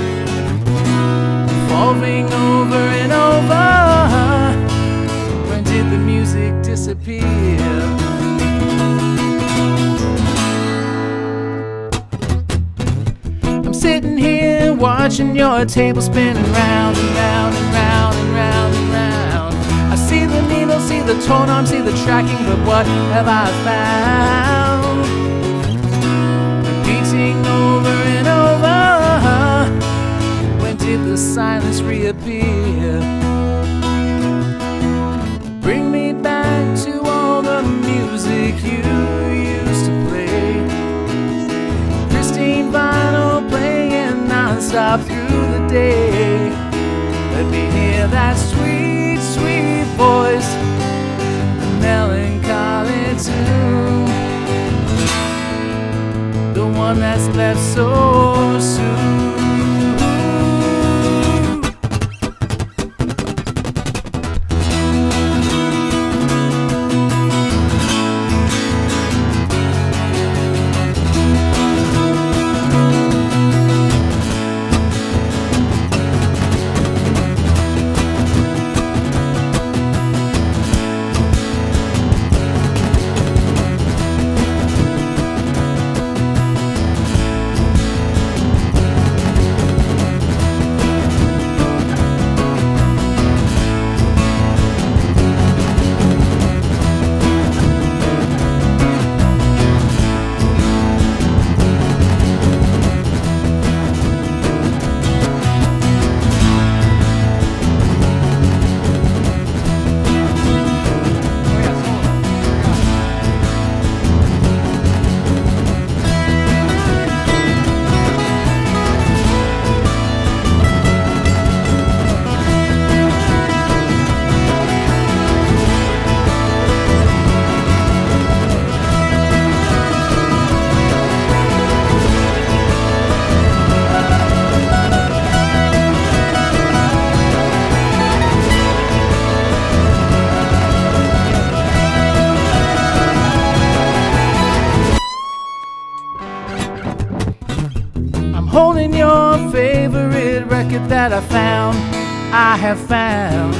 Revolving over and over. When did the music disappear? I'm sitting here watching your table spinning round and round and round and round and round. I see the needle, see the tone arm, see the tracking, but what have I found? Repeating over and over. When did the silence reappear? Bring me back to all the music you used to play. Pristine vinyl playing non-stop through the day. Let me hear that sweet, sweet voice, the melancholy tune, the one that's left so soon. Holding your favorite record that I have found.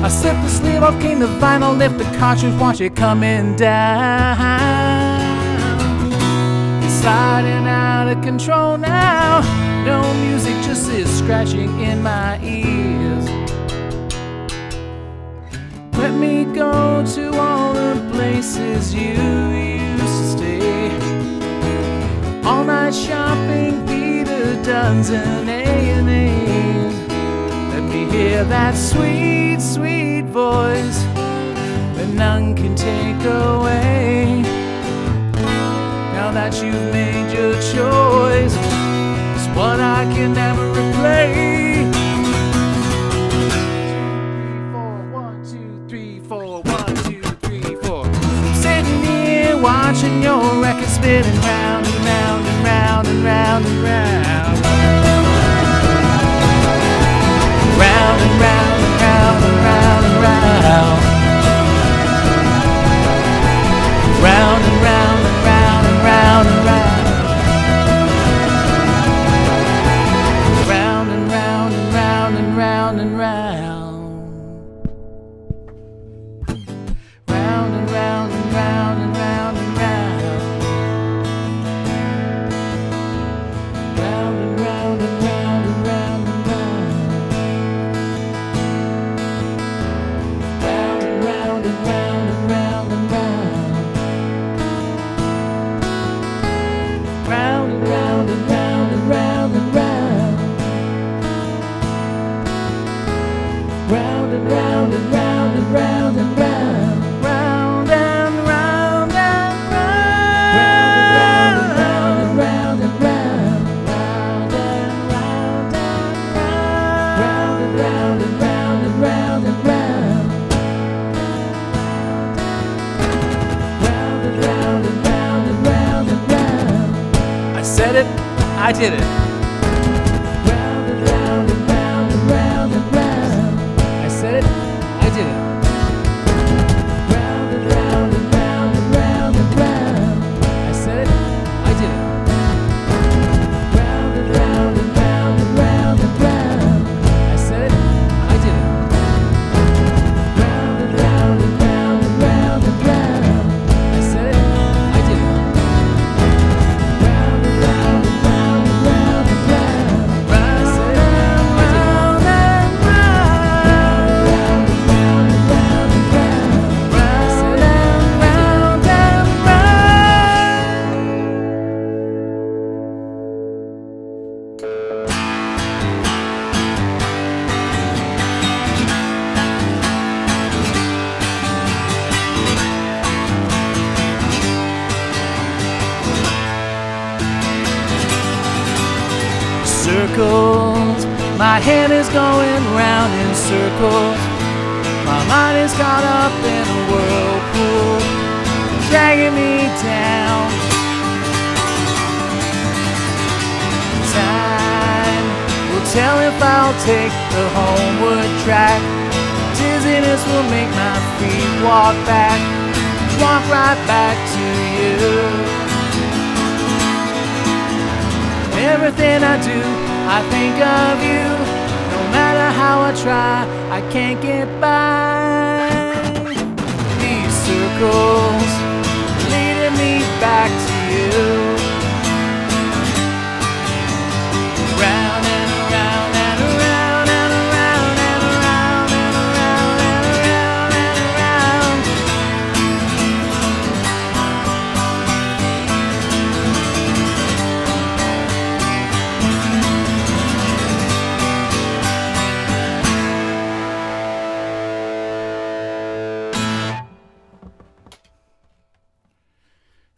I slip the sleeve off, clean the vinyl, lift the cartridge, watch it coming down. It's sliding out of control now. No music, just is scratching in my ears. Let me go to all the places you used to stay. All night shopping, Peter Dunn's and A&A's. Let me hear that sweet, sweet voice that none can take away. Now that you've made your choice, it's what I can never replace. 2, 3, 4, 1, 2, 3, 4, 1, 2, 3, 4. Sitting here watching your record spinning round and round and round and round and round. Round and round and round and round and round. Round and round and round and round and round. Round and round and round and round and round. Round and round and round and round and round. I did it. Round and round and round and round and round. I said it. I did it. Round and round and round and round and round. I said it. I did it. Round and round and round and round and round. I said it. I did it. Round and round and round and round and round. I said it. I did it. Round and round and round and round and round. I said it. I did it. Round and round and round and round and round. I said it. Round and Circles, my head is going round in circles. My mind is caught up in a whirlpool, dragging me down. Time will tell if I'll take the homeward track. Dizziness will make my feet walk right back to you. Everything I do, I think of you. No matter how I try, I can't get by. These circles leading me back to you. Round and around and around and around and around and around and around and around.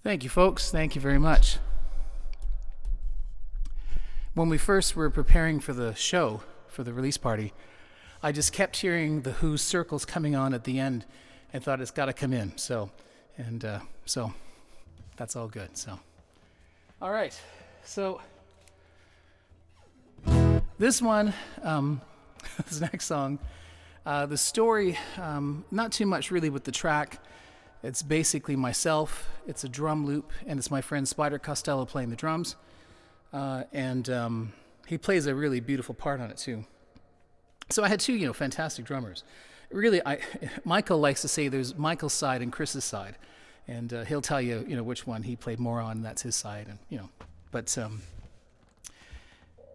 Thank you, folks. Thank you very much. When we first were preparing for the show, for the release party, I just kept hearing the Who's circles coming on at the end and thought it's got to come in. So that's all good. So, all right. So this one, this next song, the story, not too much really with the track. It's basically myself, it's a drum loop, and it's my friend Spider Costello playing the drums. And he plays a really beautiful part on it too. So I had two, fantastic drummers. Really, Michael likes to say there's Michael's side and Chris's side. And he'll tell you, which one he played more on, and that's his side. And, but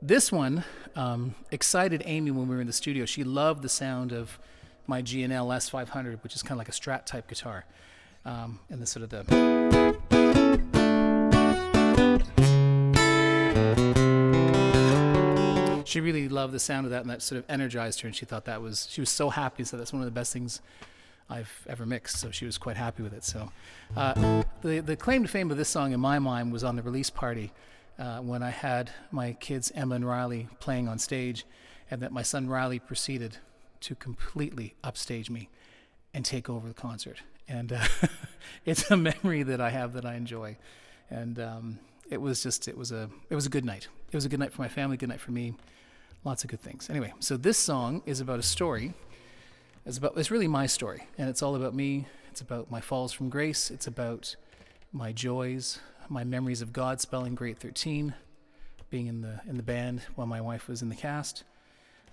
this one excited Amy when we were in the studio. She loved the sound of my G&L S500, which is kind of like a Strat type guitar. And the sort of the... She really loved the sound of that, and that sort of energized her, and she thought she was so happy, so that's one of the best things I've ever mixed, so she was quite happy with it. So the claim to fame of this song in my mind was on the release party when I had my kids Emma and Riley playing on stage, and that my son Riley proceeded to completely upstage me and take over the concert. And it's a memory that I have that I enjoy. And it was a good night. It was a good night for my family, good night for me. Lots of good things. Anyway, so this song is about a story. It's really my story, and it's all about me. It's about my falls from grace. It's about my joys, my memories of God spelling Grade 13, being in the band while my wife was in the cast.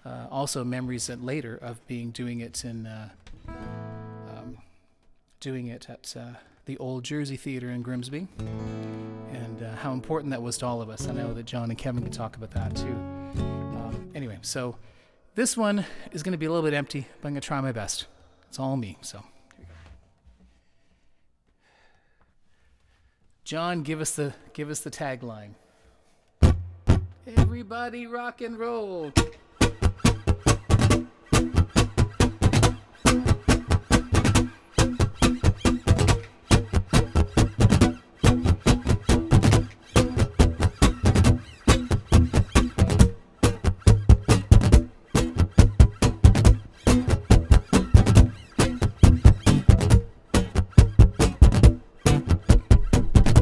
Also memories that later of doing it at the Old Jersey Theatre in Grimsby, and how important that was to all of us. I know that John and Kevin can talk about that too. Anyway, so this one is going to be a little bit empty, but I'm going to try my best. It's all me, so here we go. John, give us the tagline. Everybody rock and roll.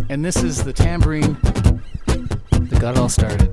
And this is the tambourine, the got it all started.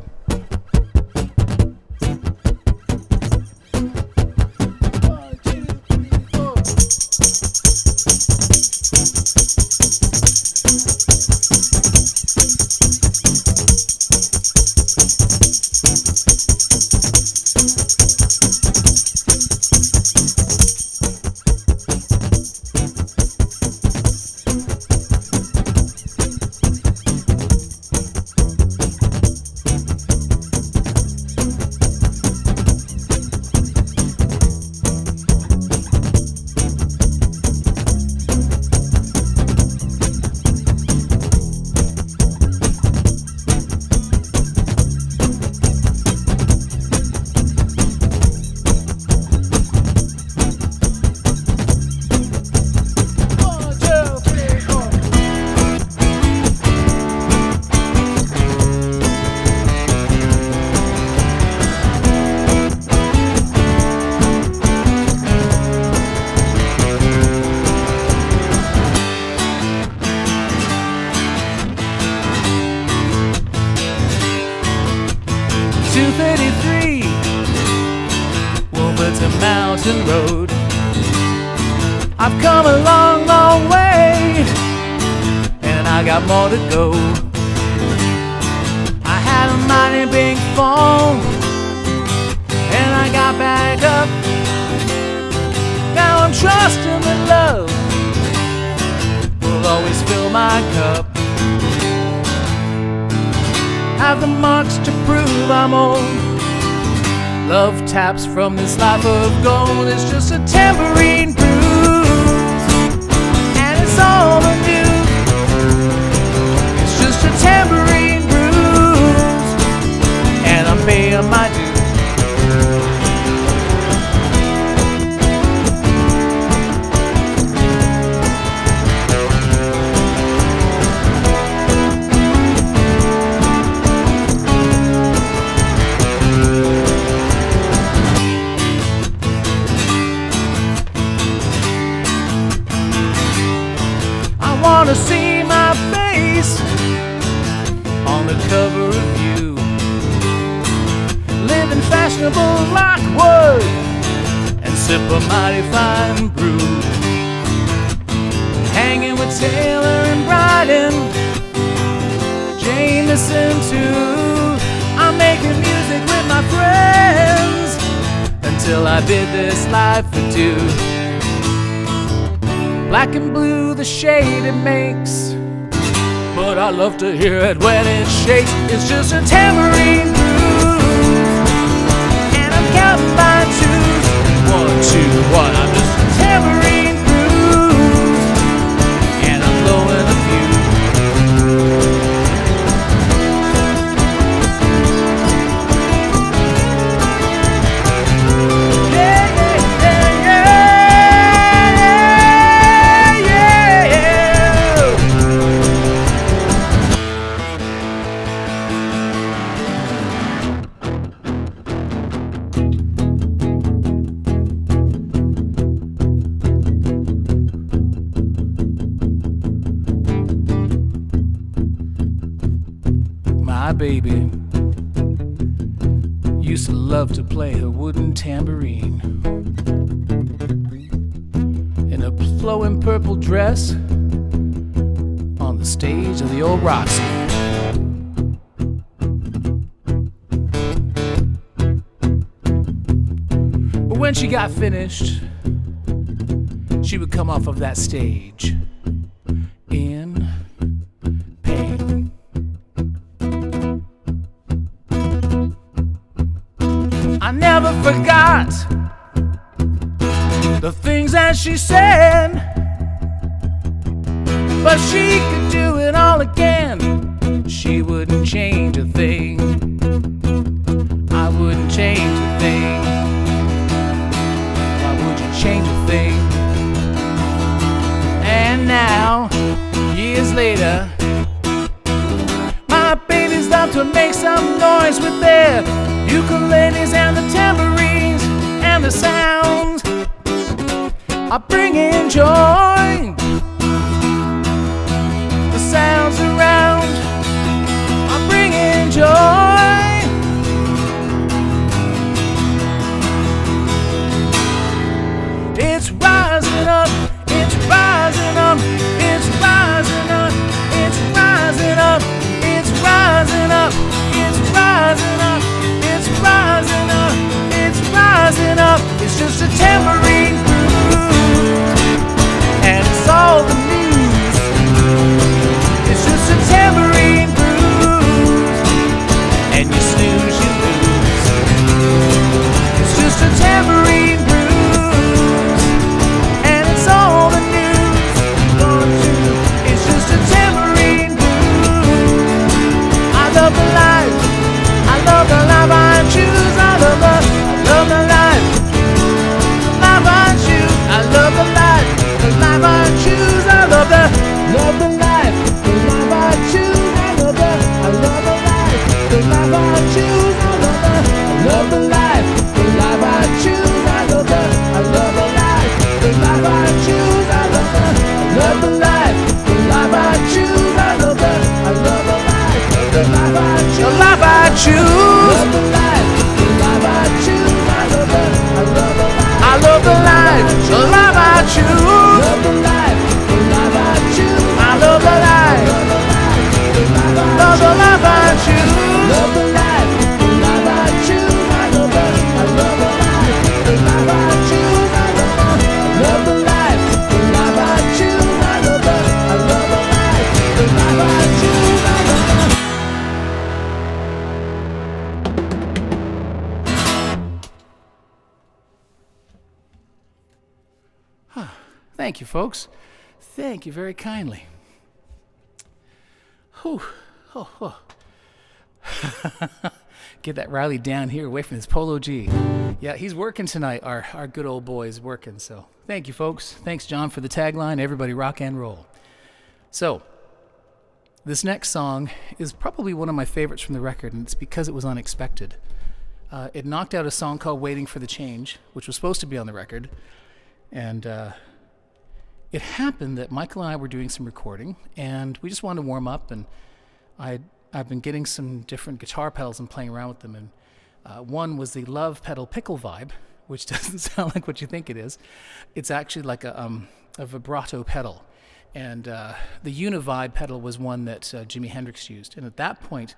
Wolverton Mountain Road. I've come a long, long way, and I got more to go. I had a mighty big fall, and I got back up. Now I'm trusting that love will always fill my cup. Have the marks to prove I'm old. Love taps from this life of gold. It's just a tambourine blues, and it's all the news. It's just a tambourine blues, and I'm paying my dues. I wanna see my face on the cover of You, living fashionable Lockwood and sip a mighty fine brew, hanging with Taylor and Bryden, Jameson too. I'm making music with my friends until I bid this life adieu. Black and blue, the shade it makes, but I love to hear it when it shakes. It's just a tambourine blues, and I'm counting by twos. 1, 2, 1. I'm just a tambourine blues, and I'm blowing a fuse. My baby used to love to play her wooden tambourine in a flowing purple dress on the stage of the old Roxy. But when she got finished, she would come off of that stage in pain. I never forgot the things that she said, but she could do it all again. She wouldn't change a thing. I wouldn't change a thing. Why would you change a thing? And now, years later, my baby's love to make some noise with their ukuleles and the tambourines, and the sounds are bringing joy. The sounds around are bringing joy. It's just a tambourine groove, and it's all the news. It's just a tambourine groove, and you snooze, you lose. It's just a tambourine groove, and it's all the news. It's just a tambourine groove. I love the life. I love the life I choose. I love the life. Life I choose. I love the life. The life I choose. I love the life. The life I choose. I love the life. The life I choose. I love the life. The life I choose. I love the life. The life I choose. I love the life. The life I choose. I love the life. The life I choose. The life I choose. Love the life. The life I choose. I love the life. I love the life. The life I choose. Love the life. The life I choose. I love the life. Love the life I choose. Love the life. The life I choose. I love the life. The life I choose. I love the life. The life I choose. I love the life. The life I choose. I love the Thank you, folks. Thank you very kindly. Whew. Oh, oh. Get that Riley down here away from this Polo G. Yeah, he's working tonight. Our good old boy is working. So thank you, folks. Thanks, John, for the tagline. Everybody rock and roll. So this next song is probably one of my favorites from the record, and it's because it was unexpected. It knocked out a song called Waiting for the Change, which was supposed to be on the record. And it happened that Michael and I were doing some recording, and we just wanted to warm up, and I've been getting some different guitar pedals and playing around with them, and one was the Love Pedal Pickle Vibe, which doesn't sound like what you think it is. It's actually like a vibrato pedal, and the Univibe pedal was one that Jimi Hendrix used. And at that point,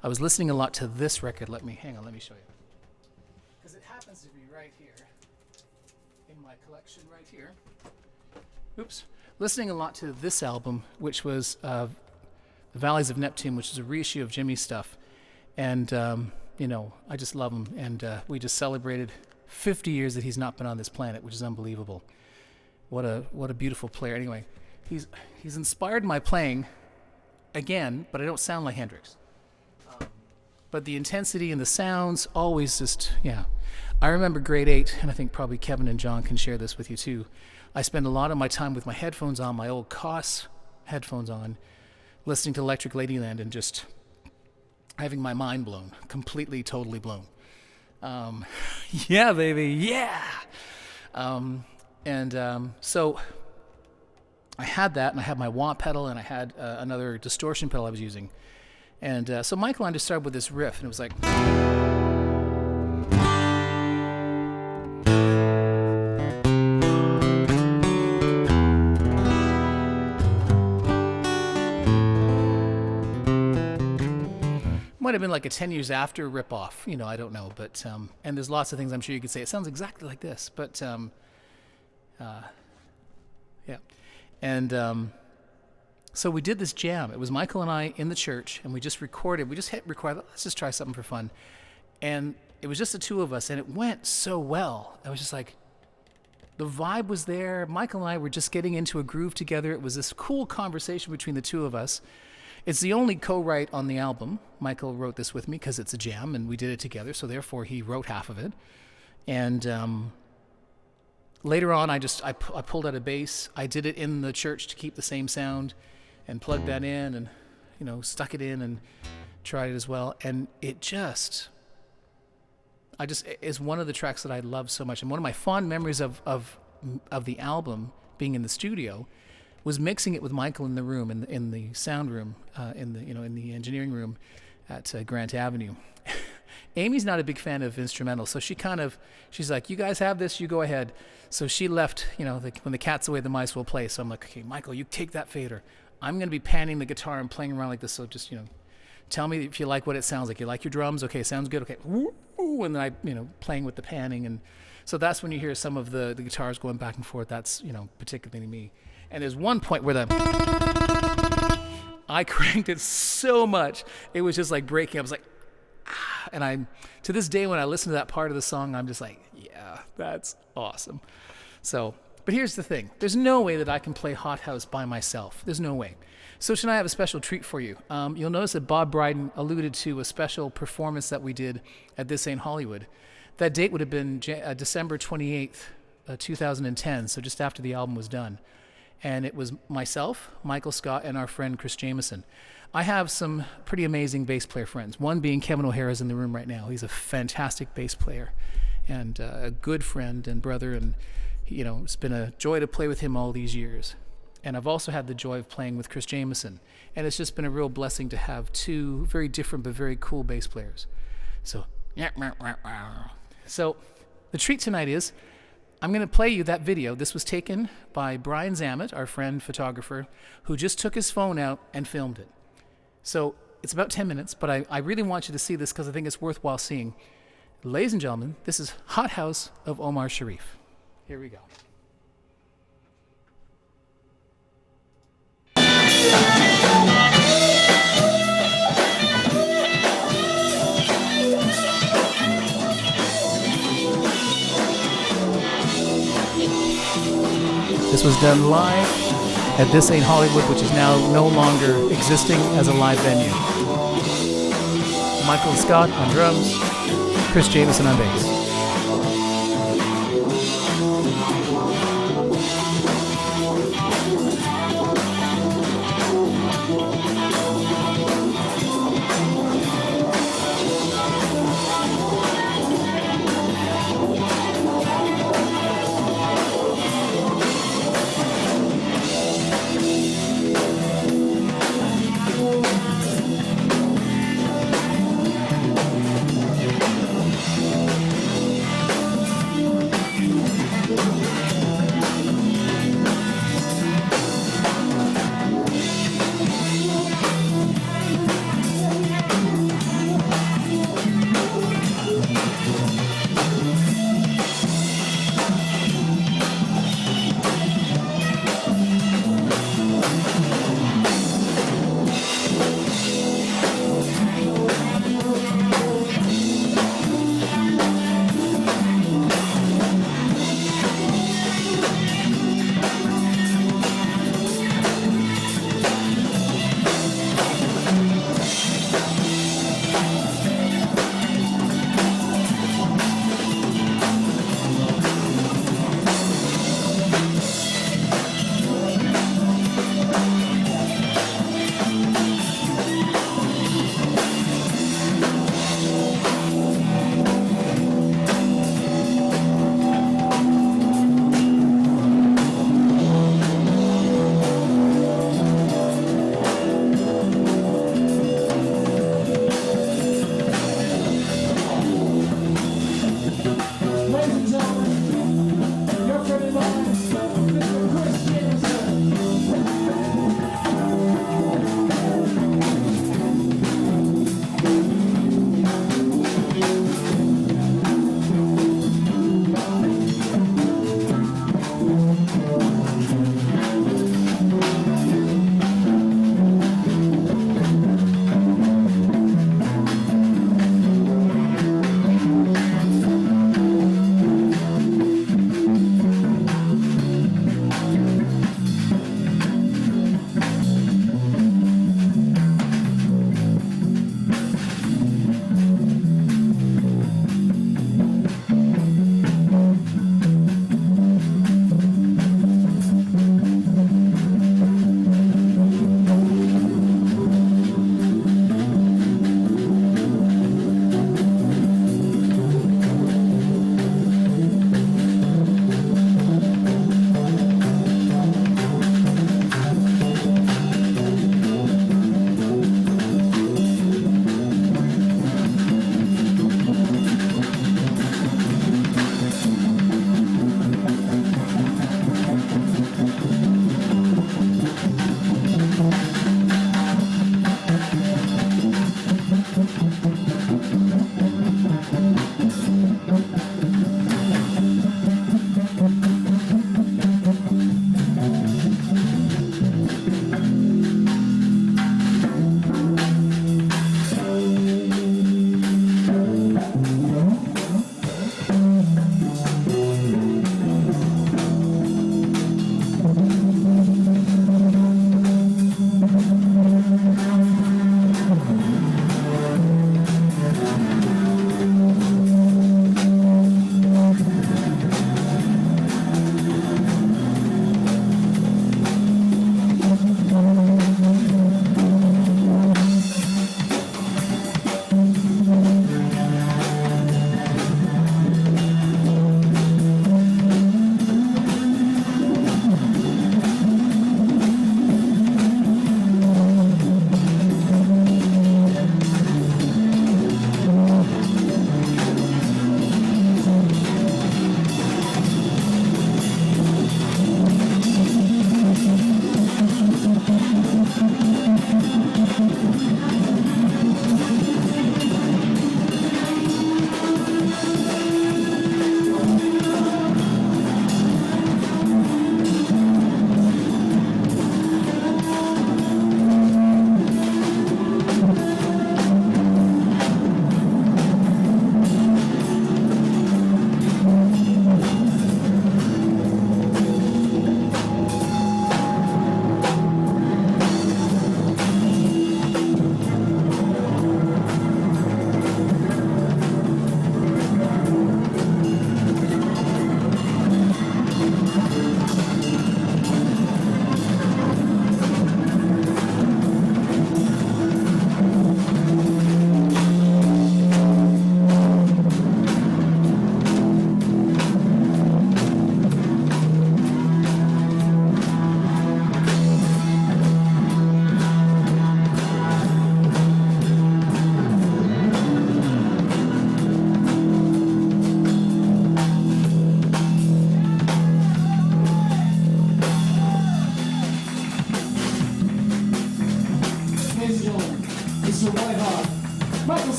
I was listening a lot to this record. Let me show you, because it happens to be right here in my collection right here. Oops. Listening a lot to this album, which was The Valleys of Neptune, which is a reissue of Jimmy's stuff. And, I just love him. And we just celebrated 50 years that he's not been on this planet, which is unbelievable. What a beautiful player. Anyway, he's inspired my playing again, but I don't sound like Hendrix. But the intensity and the sounds always just, yeah. I remember grade 8, and I think probably Kevin and John can share this with you too. I spend a lot of my time with my headphones on, my old Koss headphones on, listening to Electric Ladyland and just having my mind blown, completely, totally blown. Yeah, baby, yeah! So I had that, and I had my wah pedal, and I had another distortion pedal I was using. And so Michael and I just started with this riff, and it was like... Might have been like a 10 years after rip-off, I don't know. But and there's lots of things I'm sure you could say. It sounds exactly like this, but yeah. And so we did this jam. It was Michael and I in the church, and we just recorded. We just hit record. Let's just try something for fun. And it was just the two of us, and it went so well. I was just like, the vibe was there. Michael and I were just getting into a groove together. It was this cool conversation between the two of us. It's the only co-write on the album. Michael wrote this with me because it's a jam, and we did it together, so therefore he wrote half of it. And later on, I pulled out a bass. I did it in the church to keep the same sound, and plugged that in, and stuck it in, and tried it as well. And it just is one of the tracks that I love so much. And one of my fond memories of the album being in the studio was mixing it with Michael in the room, in the sound room, in the engineering room at Grant Avenue. Amy's not a big fan of instrumental, so she's like, you guys have this, you go ahead. So she left, when the cat's away, the mice will play. So I'm like, okay, Michael, you take that fader. I'm going to be panning the guitar and playing around like this, so just, tell me if you like what it sounds like. You like your drums? Okay, sounds good. Okay, ooh, and then I, playing with the panning and So that's when you hear some of the guitars going back and forth. That's, particularly me. And there's one point where I cranked it so much, it was just like breaking. I was like, ah. And to this day, when I listen to that part of the song, I'm just like, yeah, that's awesome. So, but here's the thing. There's no way that I can play Hot House by myself. There's no way. So tonight I have a special treat for you. You'll notice that Bob Bryden alluded to a special performance that we did at This Ain't Hollywood. That date would have been December 28th, 2010, so just after the album was done. And it was myself, Michael Scott, and our friend Chris Jameson. I have some pretty amazing bass player friends. One being Kevin O'Hara is in the room right now. He's a fantastic bass player and a good friend and brother, and it's been a joy to play with him all these years. And I've also had the joy of playing with Chris Jameson, and it's just been a real blessing to have two very different but very cool bass players. So the treat tonight is I'm going to play you that video. This was taken by Brian Zammit, our friend photographer, who just took his phone out and filmed it. So it's about 10 minutes, but I really want you to see this because I think it's worthwhile seeing. Ladies and gentlemen, this is Hot House of Omar Sharif. Here we go. This was done live at This Ain't Hollywood, which is now no longer existing as a live venue. Michael Scott on drums, Chris Jameson on bass.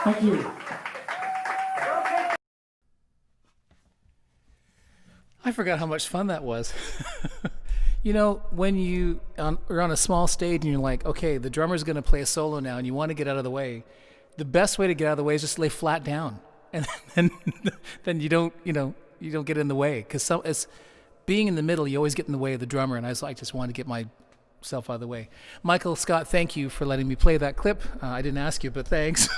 Thank you. I forgot how much fun that was. You know, when you are on a small stage and you're like, okay, the drummer's going to play a solo now and you want to get out of the way, the best way to get out of the way is just lay flat down. And then you don't get in the way. Because it's being in the middle, you always get in the way of the drummer. And I just wanted to get myself out of the way. Michael Scott, thank you for letting me play that clip. I didn't ask you, but thanks.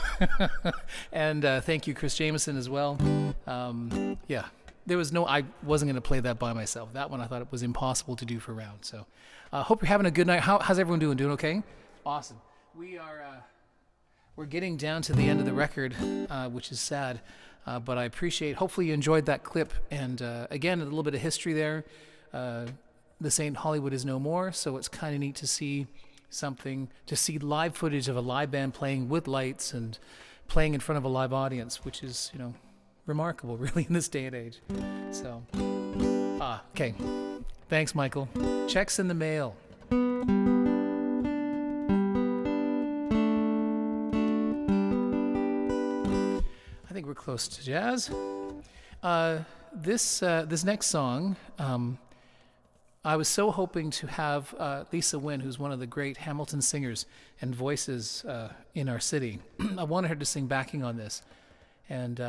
And thank you, Chris Jameson, as well. Yeah. I wasn't going to play that by myself. That one I thought it was impossible to do for round. So hope you're having a good night. How's everyone doing? Doing okay? Awesome. We're getting down to the end of the record, which is sad. But I appreciate, hopefully you enjoyed that clip. And again, a little bit of history there. This ain't Hollywood is no more. So it's kind of neat to see live footage of a live band playing with lights and playing in front of a live audience, which is, remarkable, really, in this day and age. So, okay. Thanks, Michael. Checks in the mail. I think we're close to jazz. This next song, I was so hoping to have Lisa Wynn, who's one of the great Hamilton singers and voices in our city. I wanted her to sing backing on this, and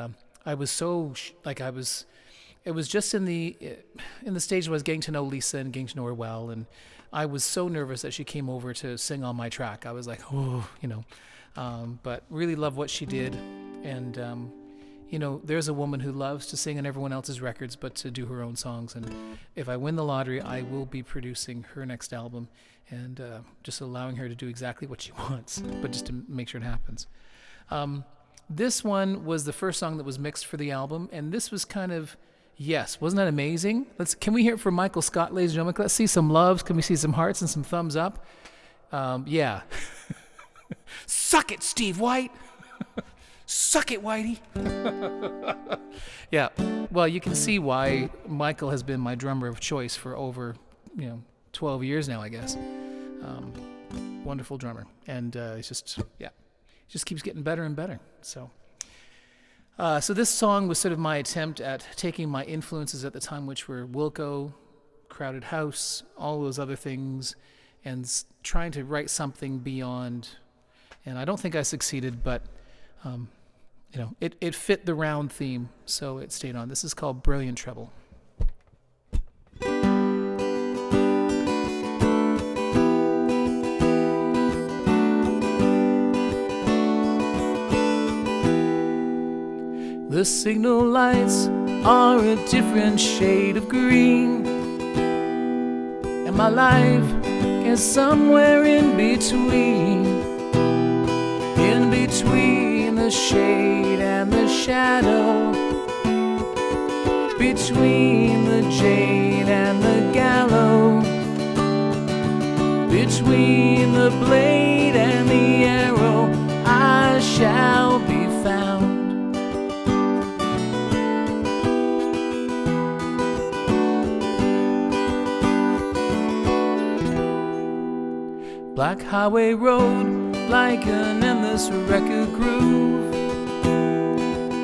I was so it was just in the stage where I was getting to know Lisa and getting to know her well, and I was so nervous that she came over to sing on my track. I was like, but really love what she did, and there's a woman who loves to sing on everyone else's records, but to do her own songs. And if I win the lottery, I will be producing her next album, and just allowing her to do exactly what she wants, but just to make sure it happens. This one was the first song that was mixed for the album, and this was kind of, wasn't that amazing? Can we hear it from Michael Scott, ladies and gentlemen? Let's see some loves. Can we see some hearts and some thumbs up? Yeah. Suck it, Steve White. Suck it, Whitey. Yeah. Well, you can see why Michael has been my drummer of choice for over, 12 years now, I guess. Wonderful drummer, and it's just keeps getting better and better. So this song was sort of my attempt at taking my influences at the time, which were Wilco, Crowded House, all those other things, and trying to write something beyond. And I don't think I succeeded, but it fit the round theme, so it stayed on. This is called Brilliant Treble. The signal lights are a different shade of green, and my life is somewhere in between the shade and the shadow, between the jade and the gallows, between the blade and the arrow, I shall be found. Black highway road, like an endless record groove,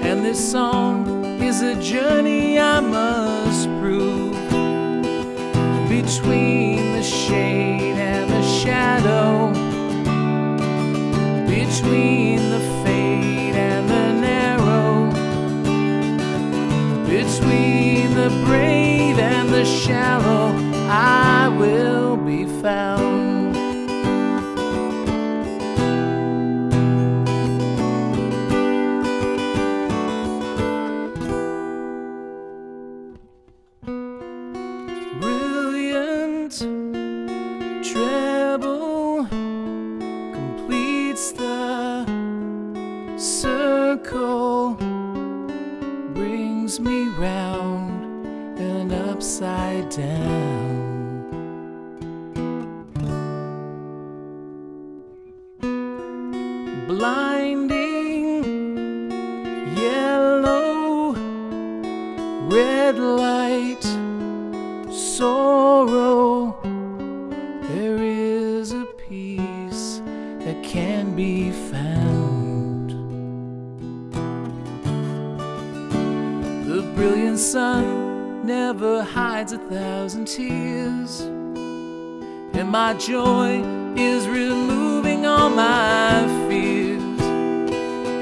and this song is a journey I must prove. Between the shade and the shadow, between the fade and the narrow, between the brave and the shallow, I will be found. Treble completes the circle, brings me round and upside down. Blinding yellow, red light, sorrow. There is a peace that can be found. brilliant sun never hides 1,000 tears, and my joy is removing all my fears.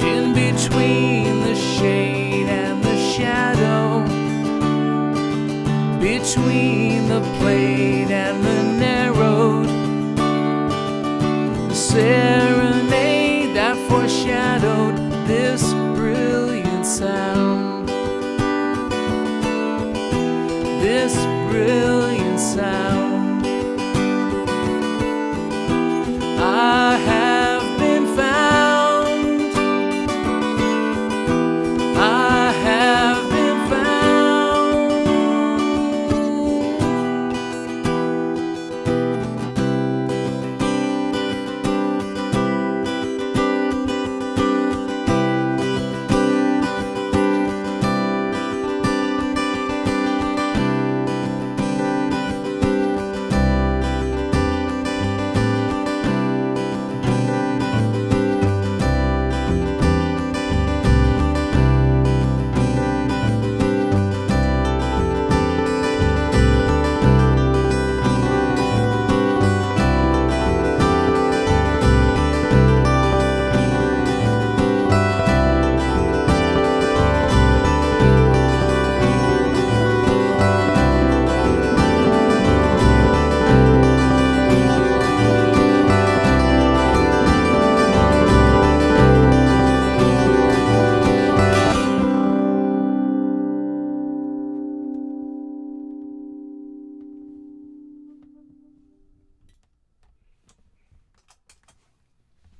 In between the shade and the shadow, between the played and the narrowed, the serenade that foreshadowed this brilliant sound, this brilliant sound. I have been found, I have been found.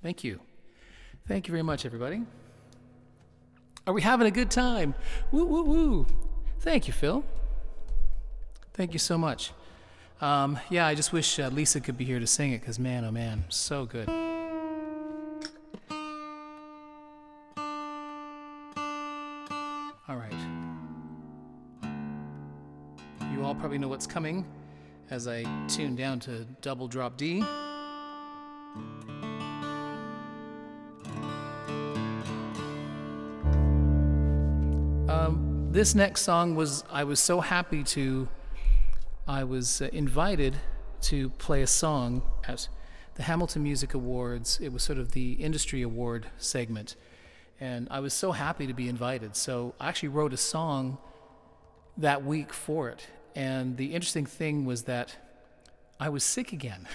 Thank you. Thank you very much, everybody. Are we having a good time? Woo, woo, woo. Thank you, Phil. Thank you so much. Yeah, I just wish Lisa could be here to sing it, because man, oh man, so good. All right. You all probably know what's coming as I tune down to double drop D. This next song was, I was so happy to, I was invited to play a song at the Hamilton Music Awards. It was sort of the industry award segment. And I was so happy to be invited. So I actually wrote a song that week for it. And the interesting thing was that I was sick again.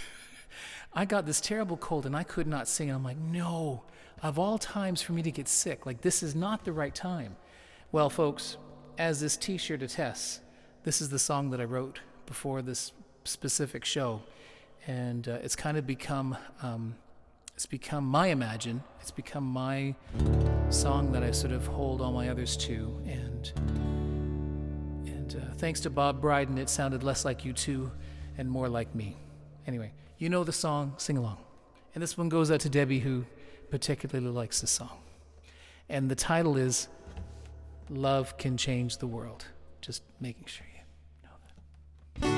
I got this terrible cold and I could not sing. And I'm like, no, of all times for me to get sick, like this is not the right time. Well, folks, as this t-shirt attests, this is the song that I wrote before this specific show. And it's kind of become, it's become my Imagine. It's become my song that I sort of hold all my others to. And thanks to Bob Bryden, it sounded less like U2 and more like me. Anyway, you know the song, sing along. And this one goes out to Debbie, who particularly likes this song. And the title is Love Can Change the World. Just making sure you know that.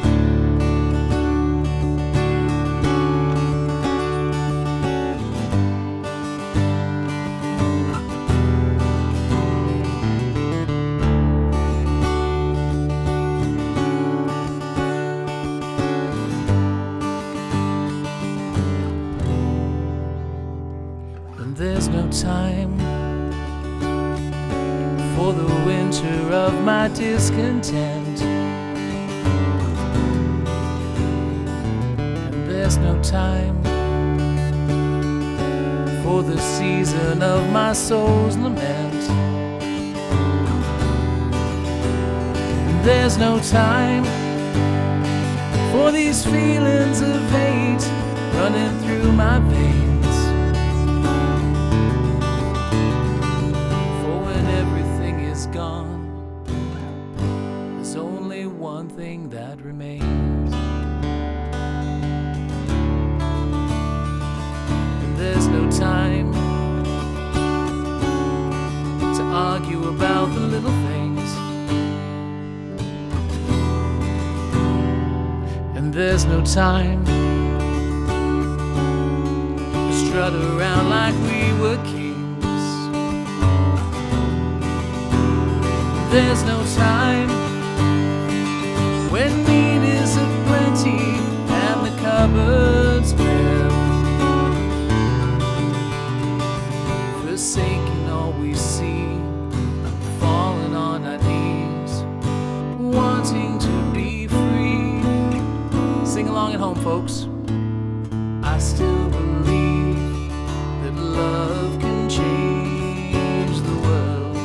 And there's no time for the winter of my discontent, and there's no time for the season of my soul's lament, and there's no time for these feelings of hate running through my veins. Gone, there's only one thing that remains, and there's no time to argue about the little things, and there's no time to strut around like we were kings. There's no time when need is aplenty and the cupboard's bare. Forsaking all we see, falling on our knees, wanting to be free. Sing along at home, folks. I still believe that love can change the world.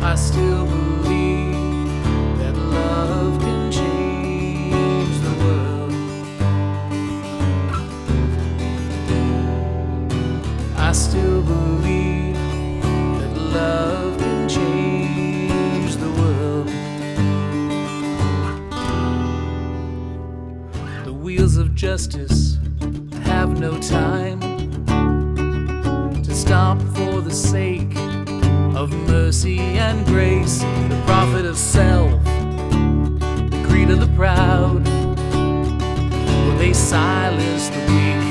I still believe that love can change the world. I still believe that love can change the world. The wheels of justice have no time to stop for the sake of mercy and grace. The profit of self, the greed of the proud, well, they silence the weak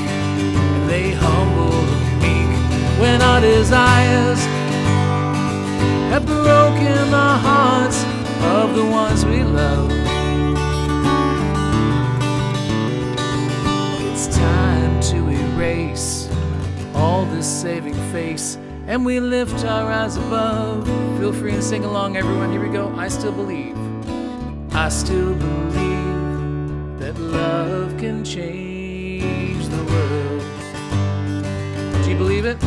and they humble the meek. When our desires have broken the hearts of the ones we love, it's time to erase all this saving face, and we lift our eyes above. Feel free and sing along, everyone. Here we go. I still believe. I still believe that love can change the world. Do you believe it?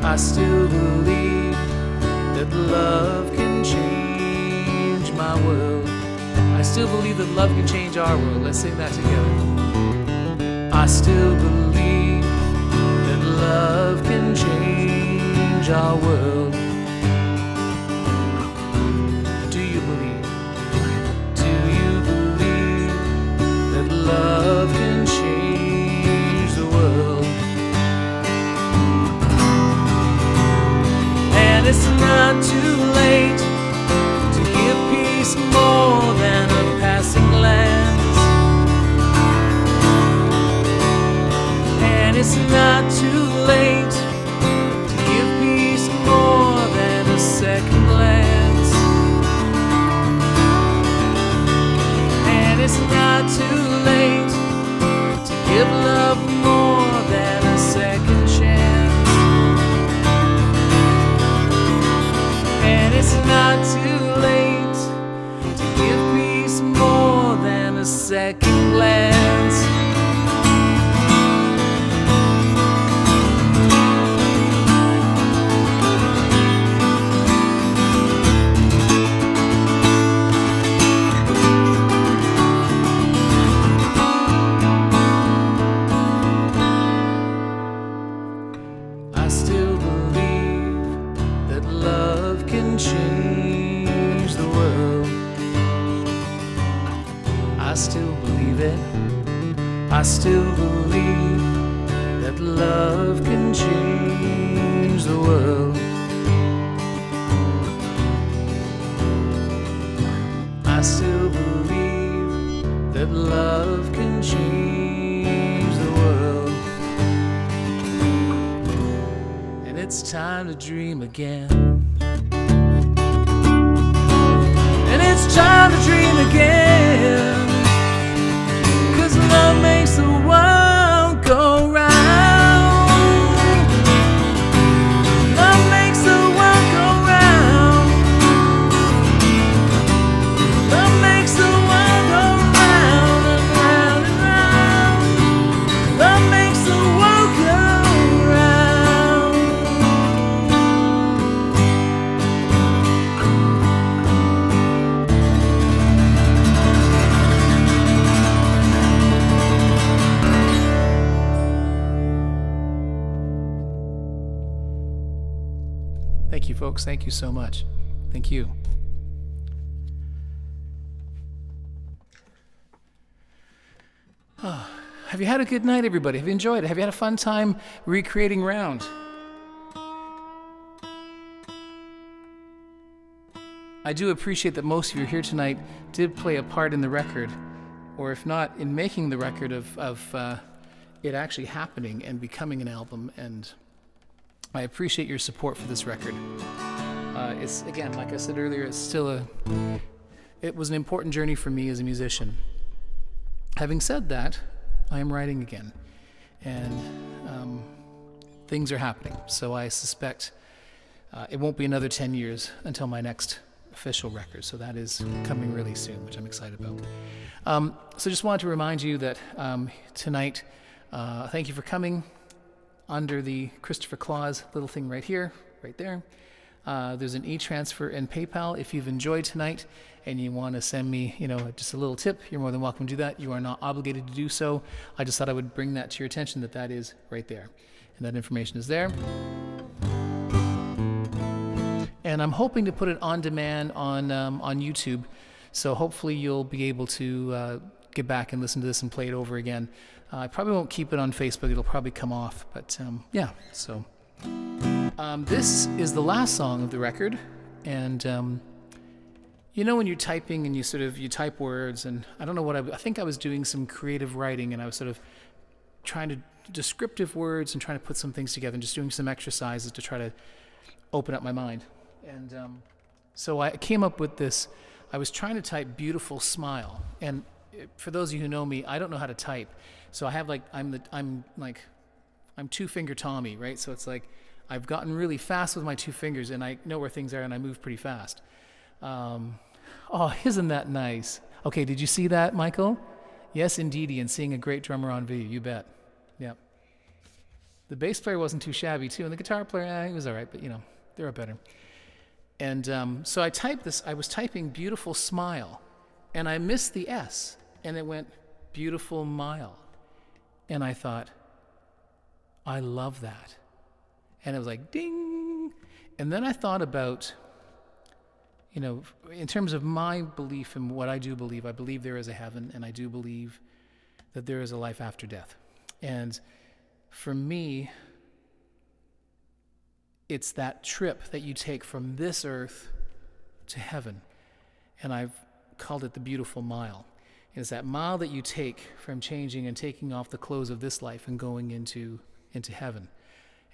I still believe that love can change my world. I still believe that love can change our world. Let's sing that together. I still believe that love can change our world. Do you believe? Do you believe that love can change the world? And it's not too late to give peace more than a passing glance. And it's not too late to give peace more than a second glance. And it's not too late to give love more than a second chance. And it's not too late to give peace more than a second glance. I still believe that love can change the world. I still believe it. I still believe that love can change the world. I still believe that love can change the world. And it's time to dream again. And it's time to dream again. 'Cause love makes the world go round. Love makes the world go round. Love makes the world go round and round and round. Love makes the world go round. Thank you, folks. Thank you so much. Thank you. Have you had a good night, everybody? Have you enjoyed it? Have you had a fun time recreating Round? I do appreciate that most of you here tonight did play a part in the record, or if not, in making the record of it actually happening and becoming an album. And I appreciate your support for this record. It's, again, like I said earlier, it was an important journey for me as a musician. Having said that, I am writing again, and things are happening. So I suspect it won't be another 10 years until my next official record. So that is coming really soon, which I'm excited about. So just wanted to remind you that tonight, thank you for coming under the Christopher Claus little thing right here, right there. There's an e-transfer and PayPal. If you've enjoyed tonight and you want to send me, just a little tip, you're more than welcome to do that. You are not obligated to do so. I just thought I would bring that to your attention, that is right there. And that information is there. And I'm hoping to put it on demand on YouTube. So hopefully you'll be able to get back and listen to this and play it over again. I probably won't keep it on Facebook. It'll probably come off. But yeah, so... this is the last song of the record, and when you're typing and you type words, and I don't know what I think I was doing some creative writing, and I was sort of trying to descriptive words and trying to put some things together and just doing some exercises to try to open up my mind. And so I came up with this. I was trying to type beautiful smile, and for those of you who know me, I don't know how to type, so I have I'm two-finger Tommy, right? So it's like I've gotten really fast with my two fingers, and I know where things are, and I move pretty fast. Oh, isn't that nice? Okay, did you see that, Michael? Yes, indeedy, and seeing a great drummer on video, you bet. Yeah. The bass player wasn't too shabby, too, and the guitar player, he was all right, but, there are better. And so I typed this. I was typing beautiful smile, and I missed the S, and it went beautiful mile. And I thought, I love that. And it was like, ding. And then I thought about, in terms of my belief and what I do believe, I believe there is a heaven, and I do believe that there is a life after death. And for me, it's that trip that you take from this earth to heaven. And I've called it the beautiful mile. It's that mile that you take from changing and taking off the clothes of this life and going into heaven.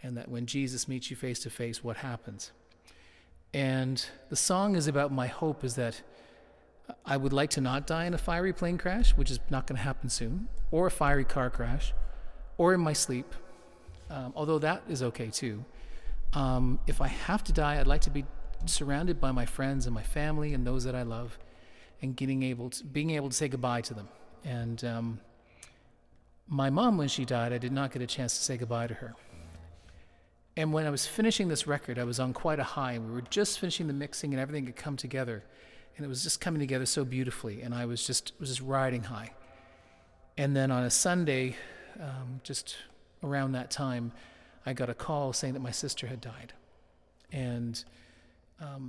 And that when Jesus meets you face to face, what happens? And the song is about my hope is that I would like to not die in a fiery plane crash, which is not going to happen soon, or a fiery car crash, or in my sleep, although that is okay too. If I have to die, I'd like to be surrounded by my friends and my family and those that I love, and being able to say goodbye to them. And my mom, when she died, I did not get a chance to say goodbye to her. And when I was finishing this record, I was on quite a high. We were just finishing the mixing, and everything had come together, and it was just coming together so beautifully. And I was just riding high. And then on a Sunday, just around that time, I got a call saying that my sister had died. And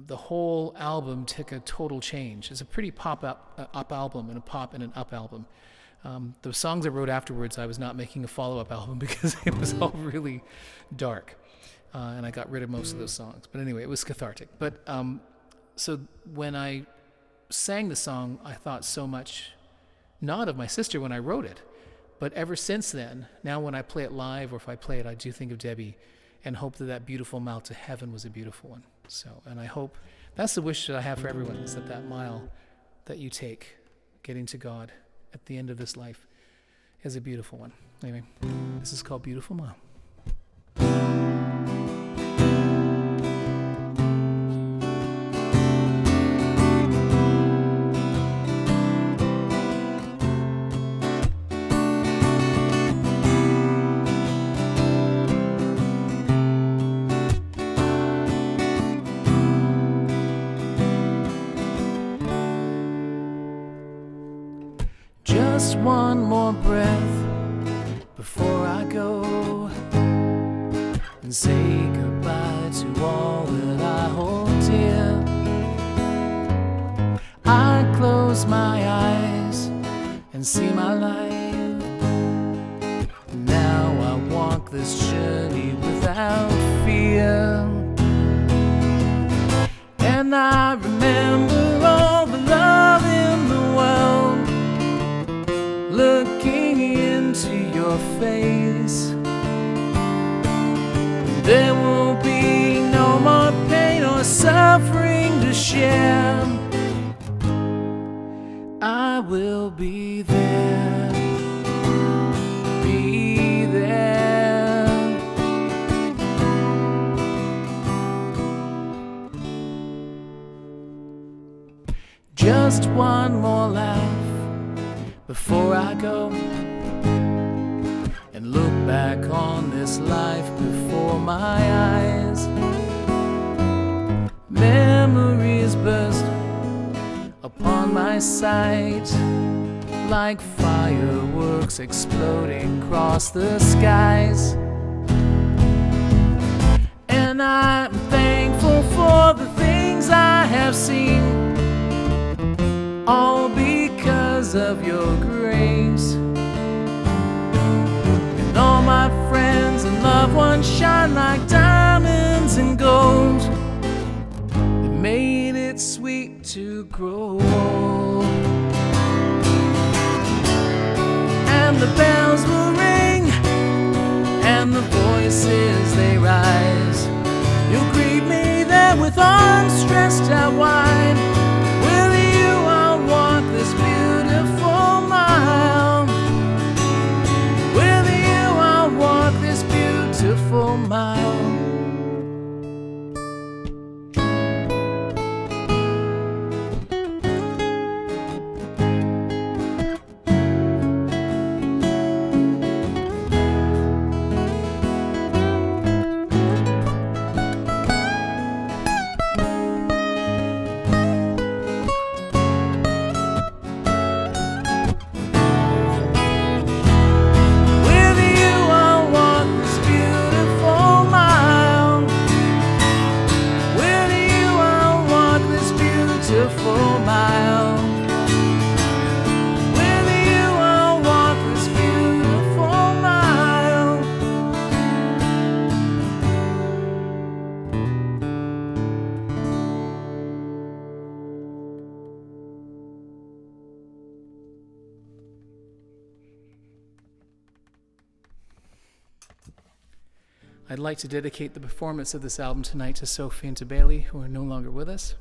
the whole album took a total change. It's a pretty up album, and a pop and an up album. The songs I wrote afterwards, I was not making a follow-up album because it was all really dark. And I got rid of most of those songs. But anyway, it was cathartic. But so when I sang the song, I thought so much, not of my sister when I wrote it, but ever since then, now when I play it live or if I play it, I do think of Debbie and hope that beautiful mile to heaven was a beautiful one. So, and I hope that's the wish that I have for everyone, is that mile that you take getting to God at the end of this life is a beautiful one. Anyway, this is called Beautiful Mile. Just one more breath before I go and say goodbye to all that I hold dear. I close my eyes and see my life. Now I walk this journey without fear. And I remember all the love in the world, looking into your your face. There will be no more pain or suffering to share. I will be there, be there. Just one more laugh before I go, and look back on this life before my eyes. Memories burst upon my sight like fireworks exploding across the skies. And I'm thankful for the things I have seen, all because of your grace. And all my friends and loved ones shine like diamonds and gold. It made it sweet to grow old. And the bells will ring, and the voices they rise. You'll greet me there with arms stretched out wide. With you I'll walk this beautiful mile. With you I'll walk this beautiful mile. I'd like to dedicate the performance of this album tonight to Sophie and to Bailey, who are no longer with us.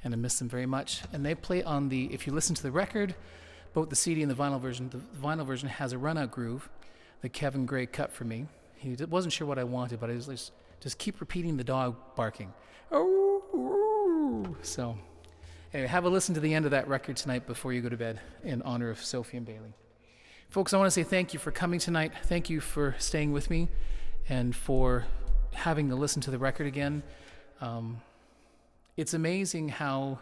And I miss them very much. And they play on the, if you listen to the record, both the CD and the vinyl version has a run-out groove that Kevin Gray cut for me. He wasn't sure what I wanted, but I was just keep repeating the dog barking. So anyway, have a listen to the end of that record tonight before you go to bed in honor of Sophie and Bailey. Folks, I want to say thank you for coming tonight. Thank you for staying with me and for having to listen to the record again. It's amazing how